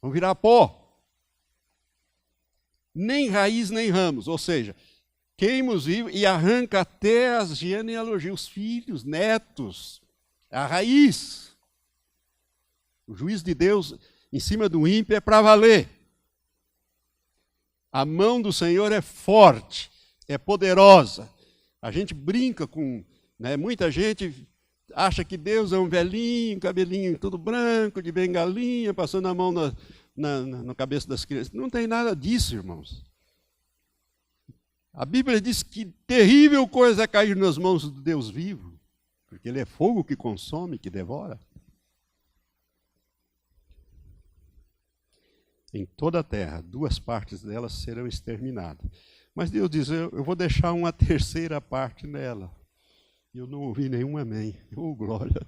[SPEAKER 1] Vão virar pó. Nem raiz, nem ramos. Ou seja, queima os vivos e arranca até as genealogias, os filhos, netos, a raiz. O juízo de Deus em cima do ímpio é para valer. A mão do Senhor é forte, é poderosa. A gente brinca com, muita gente acha que Deus é um velhinho, cabelinho tudo branco, de bengalinha, passando a mão na cabeça das crianças. Não tem nada disso, irmãos. A Bíblia diz que terrível coisa é cair nas mãos do Deus vivo, porque Ele é fogo que consome, que devora. Em toda a terra, 2 partes delas serão exterminadas. Mas Deus diz, eu vou deixar uma terceira parte nela. E eu não ouvi nenhum amém. Oh, glória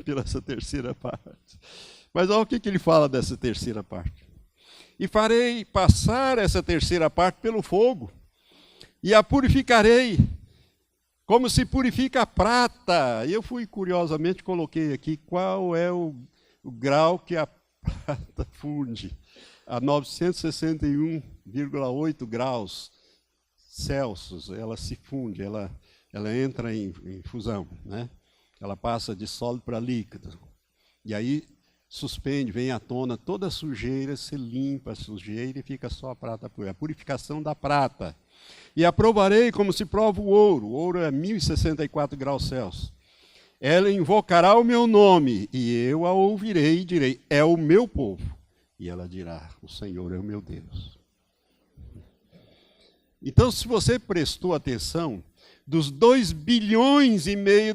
[SPEAKER 1] pela essa terceira parte. Mas olha o que ele fala dessa terceira parte. e farei passar essa terceira parte pelo fogo, e a purificarei, como se purifica a prata. E eu curiosamente, coloquei aqui qual é o grau que a prata funde. A 961,8 graus Celsius, ela se funde, ela entra em fusão, né? Ela passa de sólido para líquido. E aí suspende, vem à tona toda a sujeira, se limpa a sujeira e fica só a prata pura. A purificação da prata. E a provarei como se prova o ouro. O ouro é 1064 graus Celsius. Ela invocará o meu nome, e eu a ouvirei e direi, é o meu povo. E ela dirá, o Senhor é o meu Deus. Então, se você prestou atenção, dos 2,5 bilhões,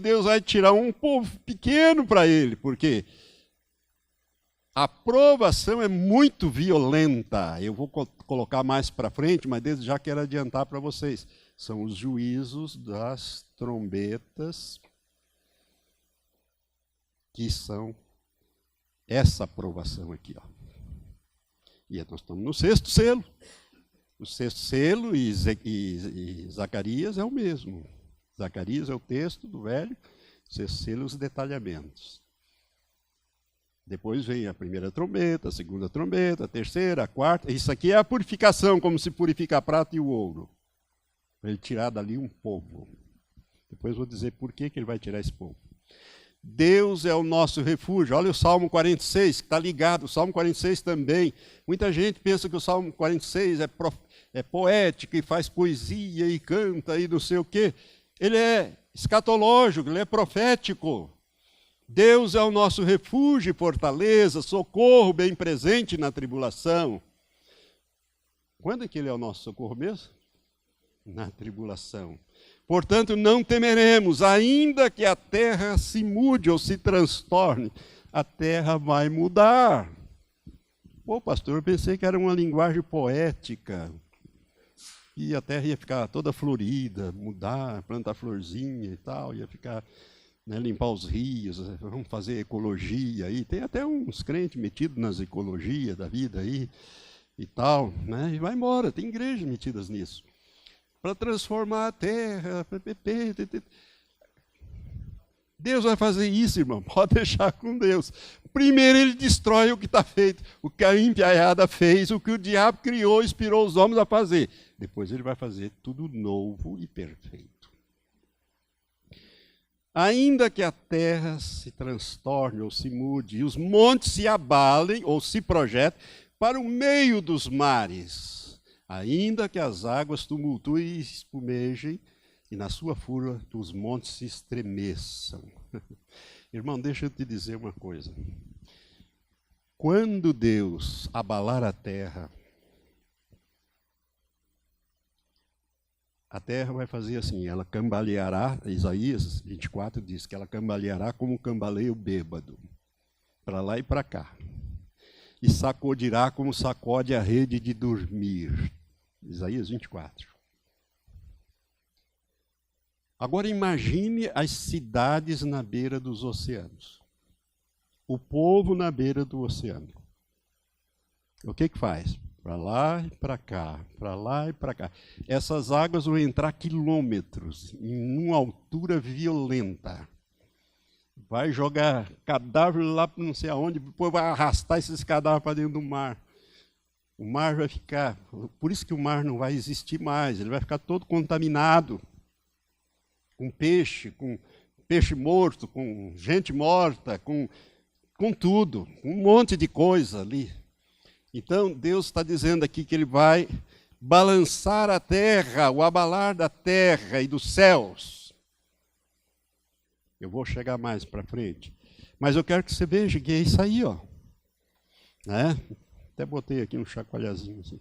[SPEAKER 1] Deus vai tirar um povo pequeno para ele, porque a provação é muito violenta. Eu vou colocar mais para frente, mas desde já quero adiantar para vocês. São os juízos das trombetas, que são essa provação aqui, ó. E nós estamos no 6º selo. O 6º selo e Zacarias é o mesmo. Zacarias é o texto do Velho, o 6º selo os detalhamentos. Depois vem a primeira trombeta, a segunda trombeta, a terceira, a quarta. Isso aqui é a purificação, como se purifica a prata e o ouro. Para ele tirar dali um povo. Depois vou dizer por que ele vai tirar esse povo. Deus é o nosso refúgio. Olha o Salmo 46, que está ligado. O Salmo 46 também. Muita gente pensa que o Salmo 46 é poético e faz poesia e canta e não sei o quê. Ele é escatológico, ele é profético. Deus é o nosso refúgio e fortaleza, socorro bem presente na tribulação. Quando é que ele é o nosso socorro mesmo? Na tribulação. Portanto, não temeremos, ainda que a terra se mude ou se transtorne, a terra vai mudar. Pô, pastor, eu pensei que era uma linguagem poética, e a terra ia ficar toda florida, mudar, plantar florzinha e tal, ia ficar, né, limpar os rios, vamos fazer ecologia aí. Tem até uns crentes metidos nas ecologias da vida aí e tal, né? E vai embora, tem igrejas metidas nisso. Para transformar a terra. Deus vai fazer isso, irmão. Pode deixar com Deus. Primeiro ele destrói o que está feito, o que a empiaiada fez, o que o diabo criou, inspirou os homens a fazer. Depois ele vai fazer tudo novo e perfeito. Ainda que a terra se transtorne ou se mude, e os montes se abalem ou se projetem para o meio dos mares, ainda que as águas tumultuem e espumejem, e na sua fúria os montes se estremeçam. Irmão, deixa eu te dizer uma coisa. Quando Deus abalar a terra vai fazer assim, ela cambaleará, Isaías 24 diz que ela cambaleará como um cambaleio bêbado, para lá e para cá. E sacudirá como sacode a rede de dormir. Isaías 24. Agora imagine as cidades na beira dos oceanos. O povo na beira do oceano. O que faz? Para lá e para cá, para lá e para cá. Essas águas vão entrar quilômetros, em uma altura violenta. Vai jogar cadáver lá para não sei aonde, depois vai arrastar esses cadáveres para dentro do mar. O mar vai ficar, por isso que o mar não vai existir mais, ele vai ficar todo contaminado, com peixe morto, com gente morta, com tudo, um monte de coisa ali. Então Deus está dizendo aqui que ele vai balançar a terra, o abalar da terra e dos céus. Eu vou chegar mais para frente. Mas eu quero que você veja que é isso aí, ó. Né? Até botei aqui um chacoalhazinho assim.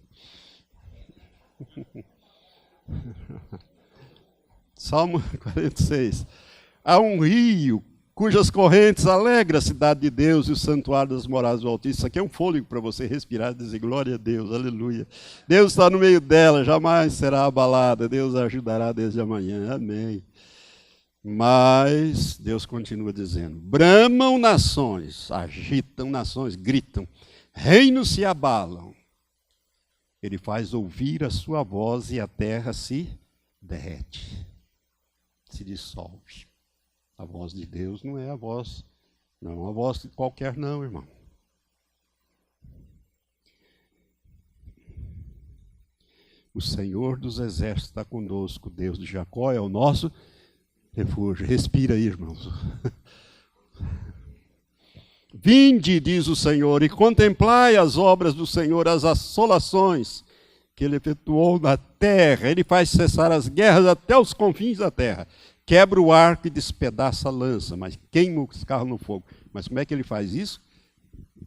[SPEAKER 1] Salmo 46. Há um rio cujas correntes alegram a cidade de Deus e o santuário das moradas do Altíssimo. Isso aqui é um fôlego para você respirar e dizer glória a Deus, aleluia. Deus está no meio dela, jamais será abalada. Deus a ajudará desde amanhã. Amém. Mas Deus continua dizendo, bramam nações, agitam nações, gritam, reinos se abalam. Ele faz ouvir a sua voz e a terra se derrete, se dissolve. A voz de Deus não é a voz, não é uma voz qualquer não, irmão. O Senhor dos Exércitos está conosco, Deus de Jacó é o nosso refúgio. Respira aí, irmãos. Vinde, diz o Senhor, e contemplai as obras do Senhor, as assolações que ele efetuou na terra. Ele faz cessar as guerras até os confins da terra. Quebra o arco e despedaça a lança, mas queima os carros no fogo. Mas como é que ele faz isso?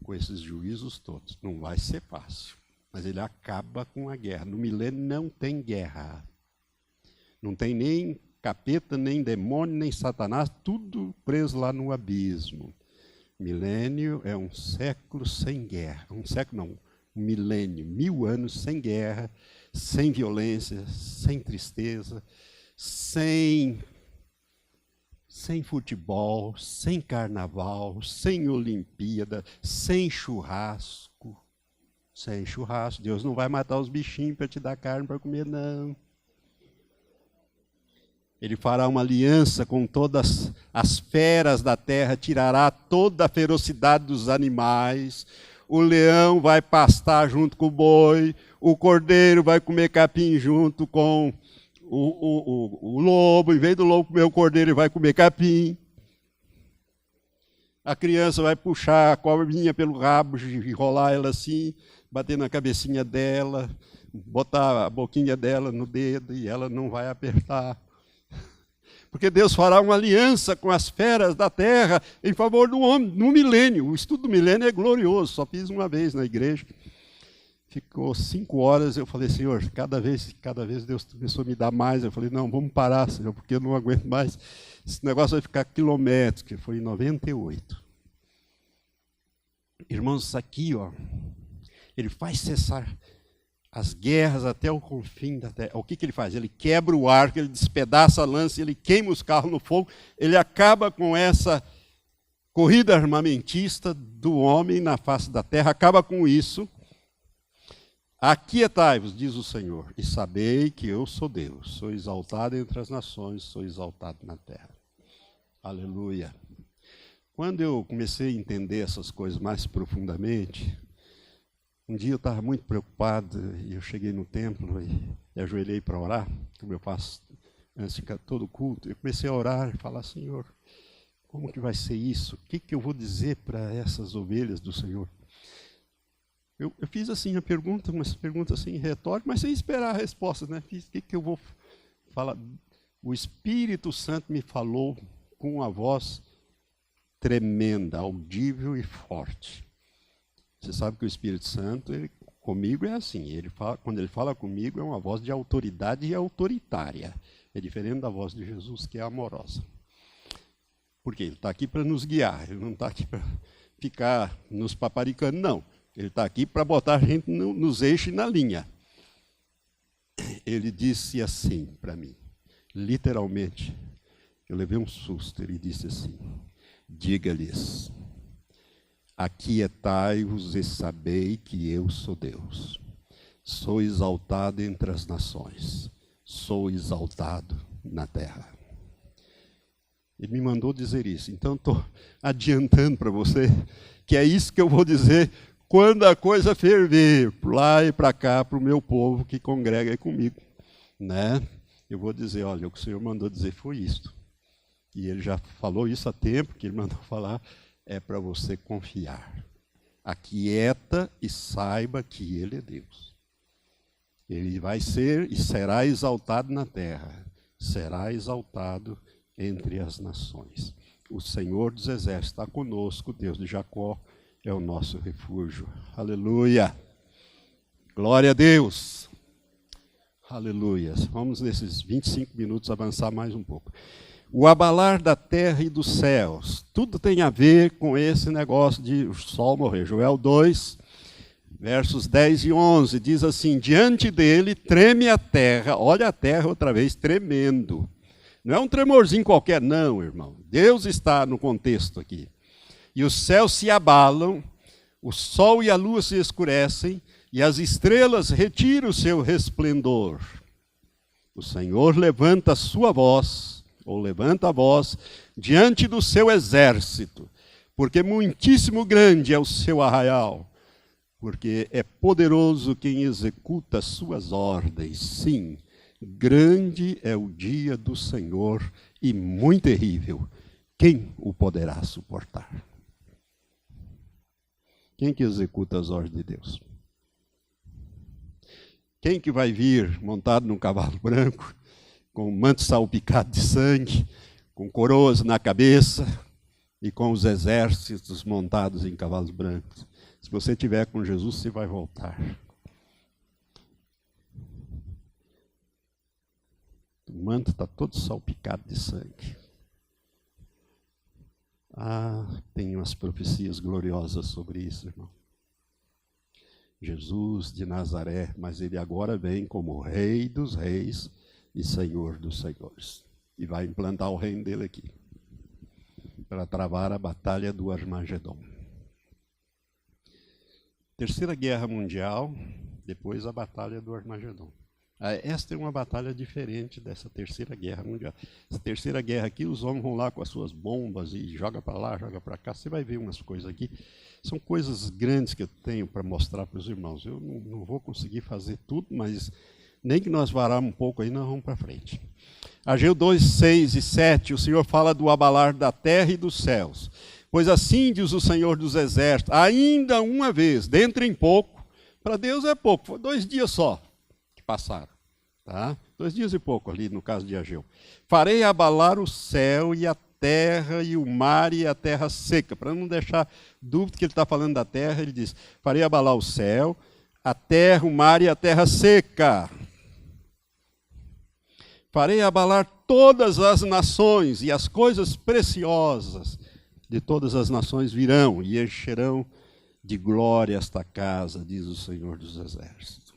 [SPEAKER 1] Com esses juízos todos. Não vai ser fácil, mas ele acaba com a guerra. No milênio não tem guerra. Não tem nem capeta, nem demônio, nem Satanás, tudo preso lá no abismo. Milênio é um século sem guerra. Um século não, um milênio, 1000 anos sem guerra, sem violência, sem tristeza, sem futebol, sem carnaval, sem Olimpíada, sem churrasco. Sem churrasco. Deus não vai matar os bichinhos para te dar carne para comer, não. Ele fará uma aliança com todas as feras da terra, tirará toda a ferocidade dos animais. O leão vai pastar junto com o boi, o cordeiro vai comer capim junto com o lobo. Em vez do lobo comer o cordeiro, ele vai comer capim. A criança vai puxar a cobrinha pelo rabo, enrolar ela assim, bater na cabecinha dela, botar a boquinha dela no dedo e ela não vai apertar. Porque Deus fará uma aliança com as feras da terra em favor do homem, no milênio. O estudo do milênio é glorioso, só fiz uma vez na igreja. Ficou 5 horas, eu falei, Senhor, cada vez Deus começou a me dar mais. Eu falei, não, vamos parar, Senhor, porque eu não aguento mais. Esse negócio vai ficar quilômetros, que foi em 98. Irmãos, isso aqui, ó, ele faz cessar as guerras até o confim da terra. O que ele faz? Ele quebra o arco, ele despedaça a lança, ele queima os carros no fogo, ele acaba com essa corrida armamentista do homem na face da terra, acaba com isso. Aquietai-vos, diz o Senhor, e sabei que eu sou Deus, sou exaltado entre as nações, sou exaltado na terra. Aleluia. Quando eu comecei a entender essas coisas mais profundamente, um dia eu estava muito preocupado e eu cheguei no templo e ajoelhei para orar, como eu faço antes de todo culto. Eu comecei a orar e falar, Senhor, como que vai ser isso? O que eu vou dizer para essas ovelhas do Senhor? Eu fiz assim uma pergunta assim retórica, mas sem esperar a resposta, né? Fiz, o que eu vou falar? O Espírito Santo me falou com uma voz tremenda, audível e forte. Você sabe que o Espírito Santo, comigo é assim, quando ele fala comigo é uma voz de autoridade e autoritária. É diferente da voz de Jesus, que é amorosa. Porque ele está aqui para nos guiar, ele não está aqui para ficar nos paparicando, não. Ele está aqui para botar a gente nos eixos e na linha. Ele disse assim para mim, literalmente, eu levei um susto, ele disse assim, diga-lhes, aquietai-vos e sabei que eu sou Deus. Sou exaltado entre as nações, sou exaltado na terra. Ele me mandou dizer isso, então estou adiantando para você que é isso que eu vou dizer quando a coisa ferver, lá e para cá, para o meu povo que congrega comigo. Né? Eu vou dizer, olha, o que o Senhor mandou dizer foi isto. E ele já falou isso há tempo, que ele mandou falar, é para você confiar. Aquieta e saiba que Ele é Deus. Ele vai ser e será exaltado na terra, será exaltado entre as nações. O Senhor dos Exércitos está conosco, Deus de Jacó é o nosso refúgio. Aleluia! Glória a Deus! Aleluia! Vamos nesses 25 minutos avançar mais um pouco. O abalar da terra e dos céus, tudo tem a ver com esse negócio de o sol morrer. Joel 2, versos 10 e 11, diz assim, diante dele treme a terra, olha a terra outra vez tremendo. Não é um tremorzinho qualquer, não, irmão. Deus está no contexto aqui. E os céus se abalam, o sol e a lua se escurecem, e as estrelas retiram o seu resplendor. O Senhor levanta a sua voz, ou levanta a voz, diante do seu exército, porque muitíssimo grande é o seu arraial, porque é poderoso quem executa as suas ordens. Sim, grande é o dia do Senhor e muito terrível. Quem o poderá suportar? Quem que executa as ordens de Deus? Quem que vai vir montado num cavalo branco, com um manto salpicado de sangue, com coroas na cabeça e com os exércitos montados em cavalos brancos? Se você estiver com Jesus, você vai voltar. O manto está todo salpicado de sangue. Tem umas profecias gloriosas sobre isso, irmão. Jesus de Nazaré, mas ele agora vem como Rei dos Reis e Senhor dos Senhores. E vai implantar o reino dele aqui, para travar a batalha do Armagedon. Terceira Guerra Mundial, depois a batalha do Armagedon. Esta é uma batalha diferente dessa Terceira Guerra Mundial. Essa Terceira Guerra aqui, os homens vão lá com as suas bombas e joga para lá, joga para cá. Você vai ver umas coisas aqui. São coisas grandes que eu tenho para mostrar para os irmãos. Eu não vou conseguir fazer tudo, mas nem que nós varamos um pouco aí, nós vamos para frente. Ageu 2, 6 e 7, o Senhor fala do abalar da terra e dos céus. Pois assim diz o Senhor dos Exércitos, ainda uma vez, dentro em pouco, para Deus é pouco, foi 2 dias só que passaram. Tá? 2 dias e pouco ali no caso de Ageu. Farei abalar o céu e a terra e o mar e a terra seca. Para não deixar dúvida que ele está falando da terra, ele diz, farei abalar o céu, a terra, o mar e a terra seca. Farei abalar todas as nações e as coisas preciosas de todas as nações virão e encherão de glória esta casa, diz o Senhor dos Exércitos.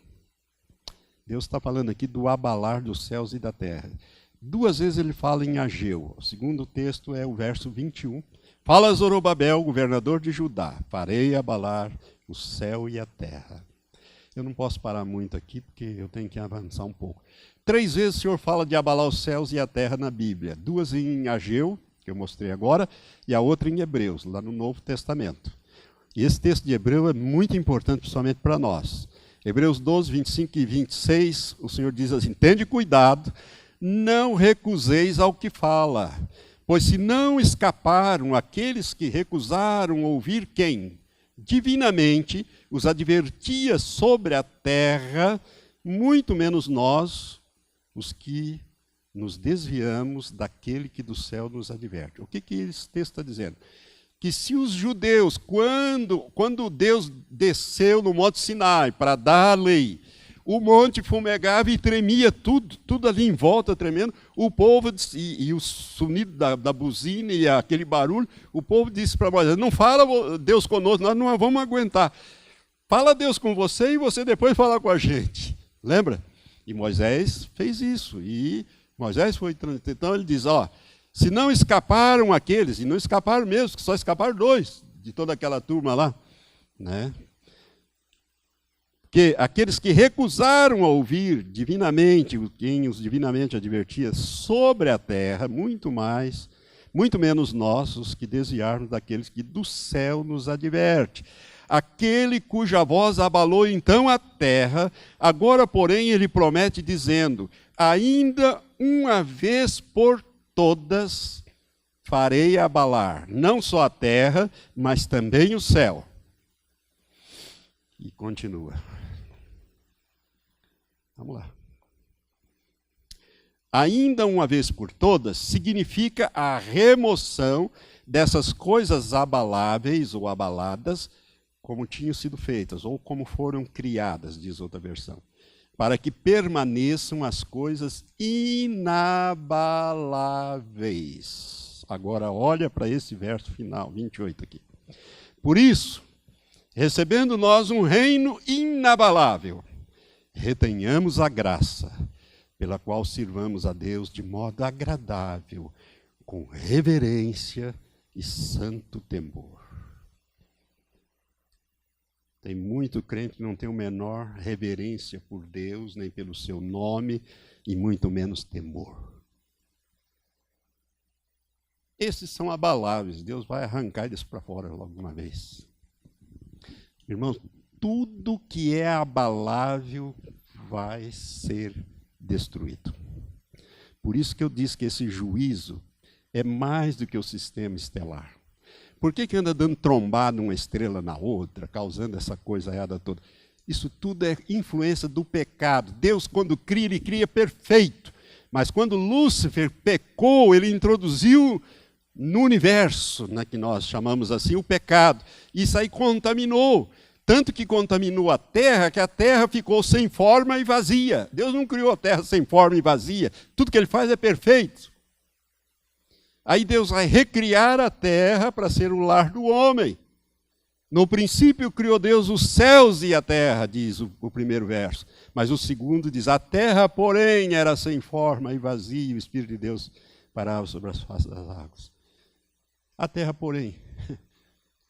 [SPEAKER 1] Deus está falando aqui do abalar dos céus e da terra. 2 vezes ele fala em Ageu. O segundo texto é o verso 21. Fala Zorobabel, governador de Judá, farei abalar o céu e a terra. Eu não posso parar muito aqui, porque eu tenho que avançar um pouco. 3 vezes o Senhor fala de abalar os céus e a terra na Bíblia. 2 em Ageu, que eu mostrei agora, e a outra em Hebreus, lá no Novo Testamento. E esse texto de Hebreu é muito importante, principalmente para nós. Hebreus 12, 25 e 26, o Senhor diz assim, tende cuidado, não recuseis ao que fala, pois se não escaparam aqueles que recusaram ouvir quem? Divinamente os advertia sobre a terra, muito menos nós, os que nos desviamos daquele que do céu nos adverte. O que esse texto está dizendo? Que se os judeus, quando Deus desceu no Monte Sinai para dar a lei, o monte fumegava e tremia tudo ali em volta tremendo, o povo, e o sonido da buzina e aquele barulho, o povo disse para Moisés, não fala Deus conosco, nós não vamos aguentar. Fala Deus com você e você depois fala com a gente. Lembra? E Moisés fez isso, e Moisés foi, então ele diz, se não escaparam aqueles, e não escaparam mesmo, que só escaparam 2 de toda aquela turma lá, né? Que aqueles que recusaram a ouvir divinamente, quem os divinamente advertia sobre a terra, muito menos nós, os que desviarmos daqueles que do céu nos adverte. Aquele cuja voz abalou então a terra, agora, porém, ele promete dizendo, ainda uma vez por todas farei abalar, não só a terra, mas também o céu. E continua. Vamos lá. Ainda uma vez por todas significa a remoção dessas coisas abaláveis ou abaladas, como tinham sido feitas, ou como foram criadas, diz outra versão, para que permaneçam as coisas inabaláveis. Agora olha para esse verso final, 28 aqui. Por isso, recebendo nós um reino inabalável, retenhamos a graça, pela qual sirvamos a Deus de modo agradável, com reverência e santo temor. Tem muito crente que não tem o menor reverência por Deus, nem pelo seu nome, e muito menos temor. Esses são abaláveis, Deus vai arrancar eles para fora logo uma vez. Irmãos, tudo que é abalável vai ser destruído. Por isso que eu disse que esse juízo é mais do que o sistema estelar. Por que anda dando trombada uma estrela na outra, causando essa coisaiada toda? Isso tudo é influência do pecado. Deus, quando cria, ele cria perfeito. Mas quando Lúcifer pecou, ele introduziu no universo, né, que nós chamamos assim, o pecado. Isso aí contaminou. Tanto que contaminou a terra, que a terra ficou sem forma e vazia. Deus não criou a terra sem forma e vazia. Tudo que ele faz é perfeito. Aí Deus vai recriar a terra para ser o lar do homem. No princípio criou Deus os céus e a terra, diz o primeiro verso. Mas o segundo diz, a terra, porém, era sem forma e vazia, o Espírito de Deus parava sobre as faces das águas. A terra, porém,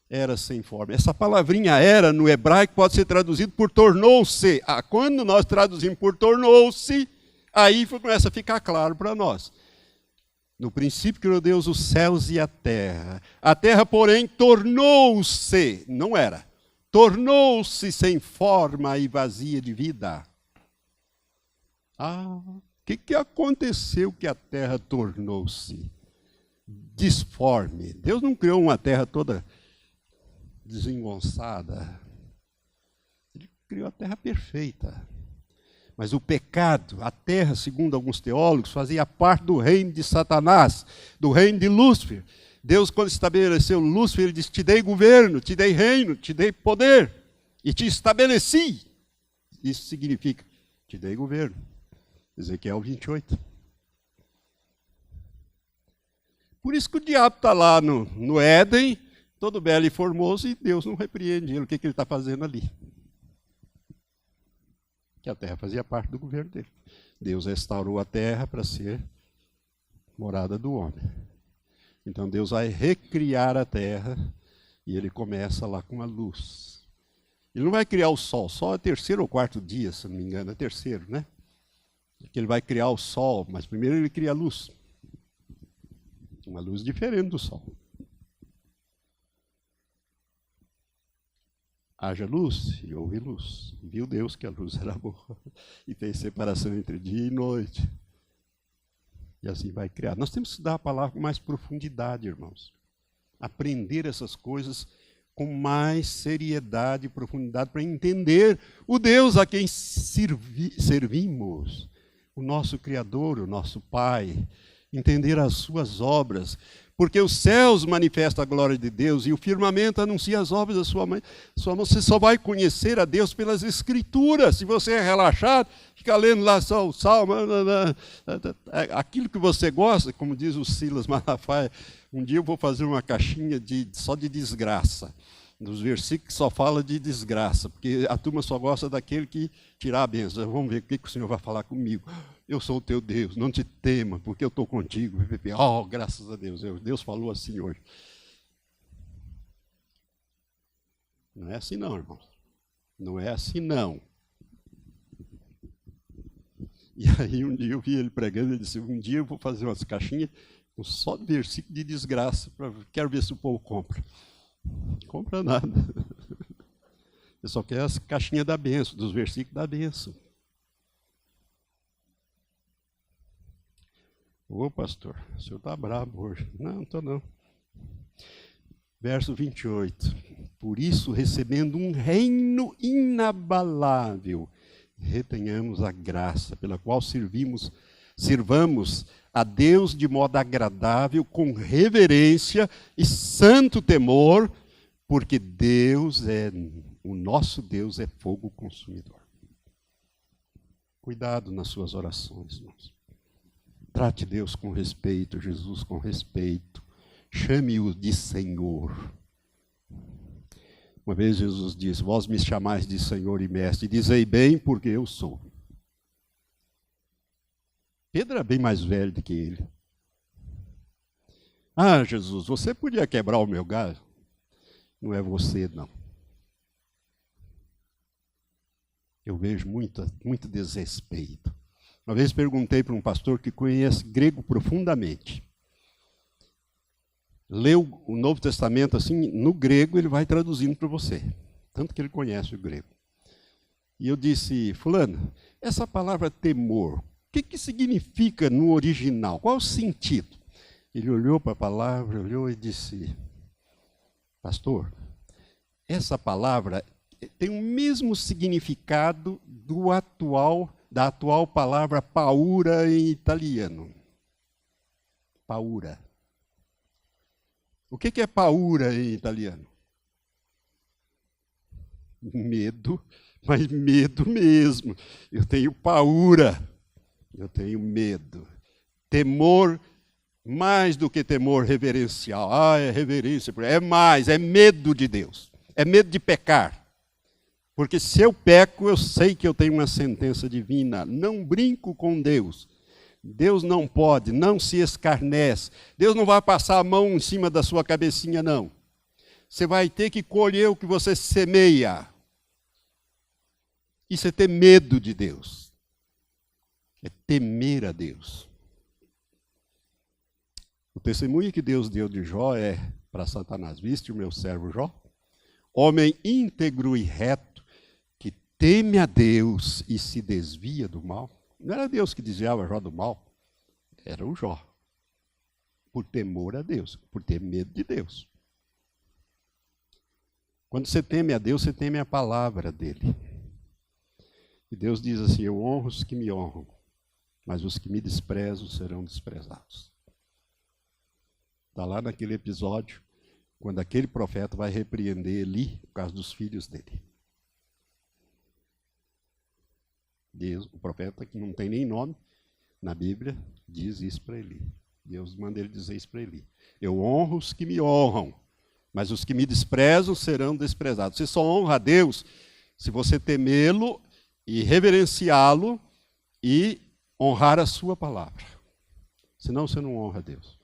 [SPEAKER 1] era sem forma. Essa palavrinha era, no hebraico, pode ser traduzido por tornou-se. Quando nós traduzimos por tornou-se, aí começa a ficar claro para nós. No princípio criou Deus os céus e a terra. A terra, porém, tornou-se, não era, tornou-se sem forma e vazia de vida. O que aconteceu que a terra tornou-se disforme? Deus não criou uma terra toda desengonçada. Ele criou a terra perfeita. Mas o pecado, a terra, segundo alguns teólogos, fazia parte do reino de Satanás, do reino de Lúcifer. Deus, quando estabeleceu Lúcifer, ele disse, te dei governo, te dei reino, te dei poder, e te estabeleci. Isso significa, te dei governo. Ezequiel 28. Por isso que o diabo está lá no Éden, todo belo e formoso, e Deus não repreende ele. O que ele está fazendo ali? Que a terra fazia parte do governo dele. Deus restaurou a terra para ser morada do homem. Então Deus vai recriar a terra e ele começa lá com a luz. Ele não vai criar o sol é terceiro ou quarto dia, se não me engano, é terceiro, né? Que ele vai criar o sol, mas primeiro ele cria a luz. Uma luz diferente do sol. Haja luz, e houve luz. Viu Deus que a luz era boa. E fez separação entre dia e noite. E assim vai criar. Nós temos que estudar a palavra com mais profundidade, irmãos. Aprender essas coisas com mais seriedade e profundidade para entender o Deus a quem servimos. O nosso Criador, o nosso Pai. Entender as suas obras. Porque os céus manifestam a glória de Deus e o firmamento anuncia as obras da sua mão. Você só vai conhecer a Deus pelas Escrituras. Se você é relaxado, fica lendo lá só o Salmo, aquilo que você gosta, como diz o Silas Malafaia, um dia eu vou fazer uma caixinha só de desgraça. Nos versículos que só fala de desgraça, porque a turma só gosta daquele que tirar a bênção. Vamos ver o que o Senhor vai falar comigo. Eu sou o teu Deus, não te tema, porque eu estou contigo. Oh, graças a Deus, Deus falou assim hoje. Não é assim não, irmão. Não é assim não. E aí um dia eu vi ele pregando, ele disse, um dia eu vou fazer umas caixinhas com só versículo de desgraça, quero ver se o povo compra. Compra nada. Eu só quero as caixinhas da bênção, dos versículos da bênção. Ô pastor, o senhor está bravo hoje. Não estou não. Verso 28. Por isso, recebendo um reino inabalável, retenhamos a graça pela qual sirvamos a Deus de modo agradável, com reverência e santo temor, porque o nosso Deus é fogo consumidor. Cuidado nas suas orações, irmãos. Trate Deus com respeito, Jesus com respeito. Chame-o de Senhor. Uma vez Jesus disse, vós me chamais de Senhor e Mestre, e dizei bem porque eu sou. Pedro era bem mais velho do que ele. Ah, Jesus, você podia quebrar o meu galho? Não é você, não. Eu vejo muito desrespeito. Uma vez perguntei para um pastor que conhece grego profundamente. Leu o Novo Testamento assim, no grego ele vai traduzindo para você. Tanto que ele conhece o grego. E eu disse, fulano, essa palavra temor, o que significa no original? Qual é o sentido? Ele olhou para a palavra, olhou e disse, pastor, essa palavra tem o mesmo significado da atual palavra paura em italiano. Paura. O que é paura em italiano? Medo, mas medo mesmo. Eu tenho paura, eu tenho medo. Temor, mais do que temor reverencial. É reverência, é mais, é medo de Deus. É medo de pecar. Porque se eu peco, eu sei que eu tenho uma sentença divina. Não brinco com Deus. Deus não pode, não se escarnece. Deus não vai passar a mão em cima da sua cabecinha, não. Você vai ter que colher o que você semeia. Isso é ter medo de Deus. É temer a Deus. O testemunho que Deus deu de Jó é para Satanás. Viste o meu servo Jó? Homem íntegro e reto, que teme a Deus e se desvia do mal. Não era Deus que desviava Jó do mal, era o Jó. Por temor a Deus, por ter medo de Deus. Quando você teme a Deus, você teme a palavra dele. E Deus diz assim, eu honro os que me honram, mas os que me desprezam serão desprezados. Está lá naquele episódio, quando aquele profeta vai repreender Eli por causa dos filhos dele. Deus, o profeta, que não tem nem nome na Bíblia, diz isso para Eli. Deus manda ele dizer isso para Eli. Eu honro os que me honram, mas os que me desprezam serão desprezados. Você só honra a Deus se você temê-lo e reverenciá-lo e honrar a sua palavra. Senão você não honra a Deus.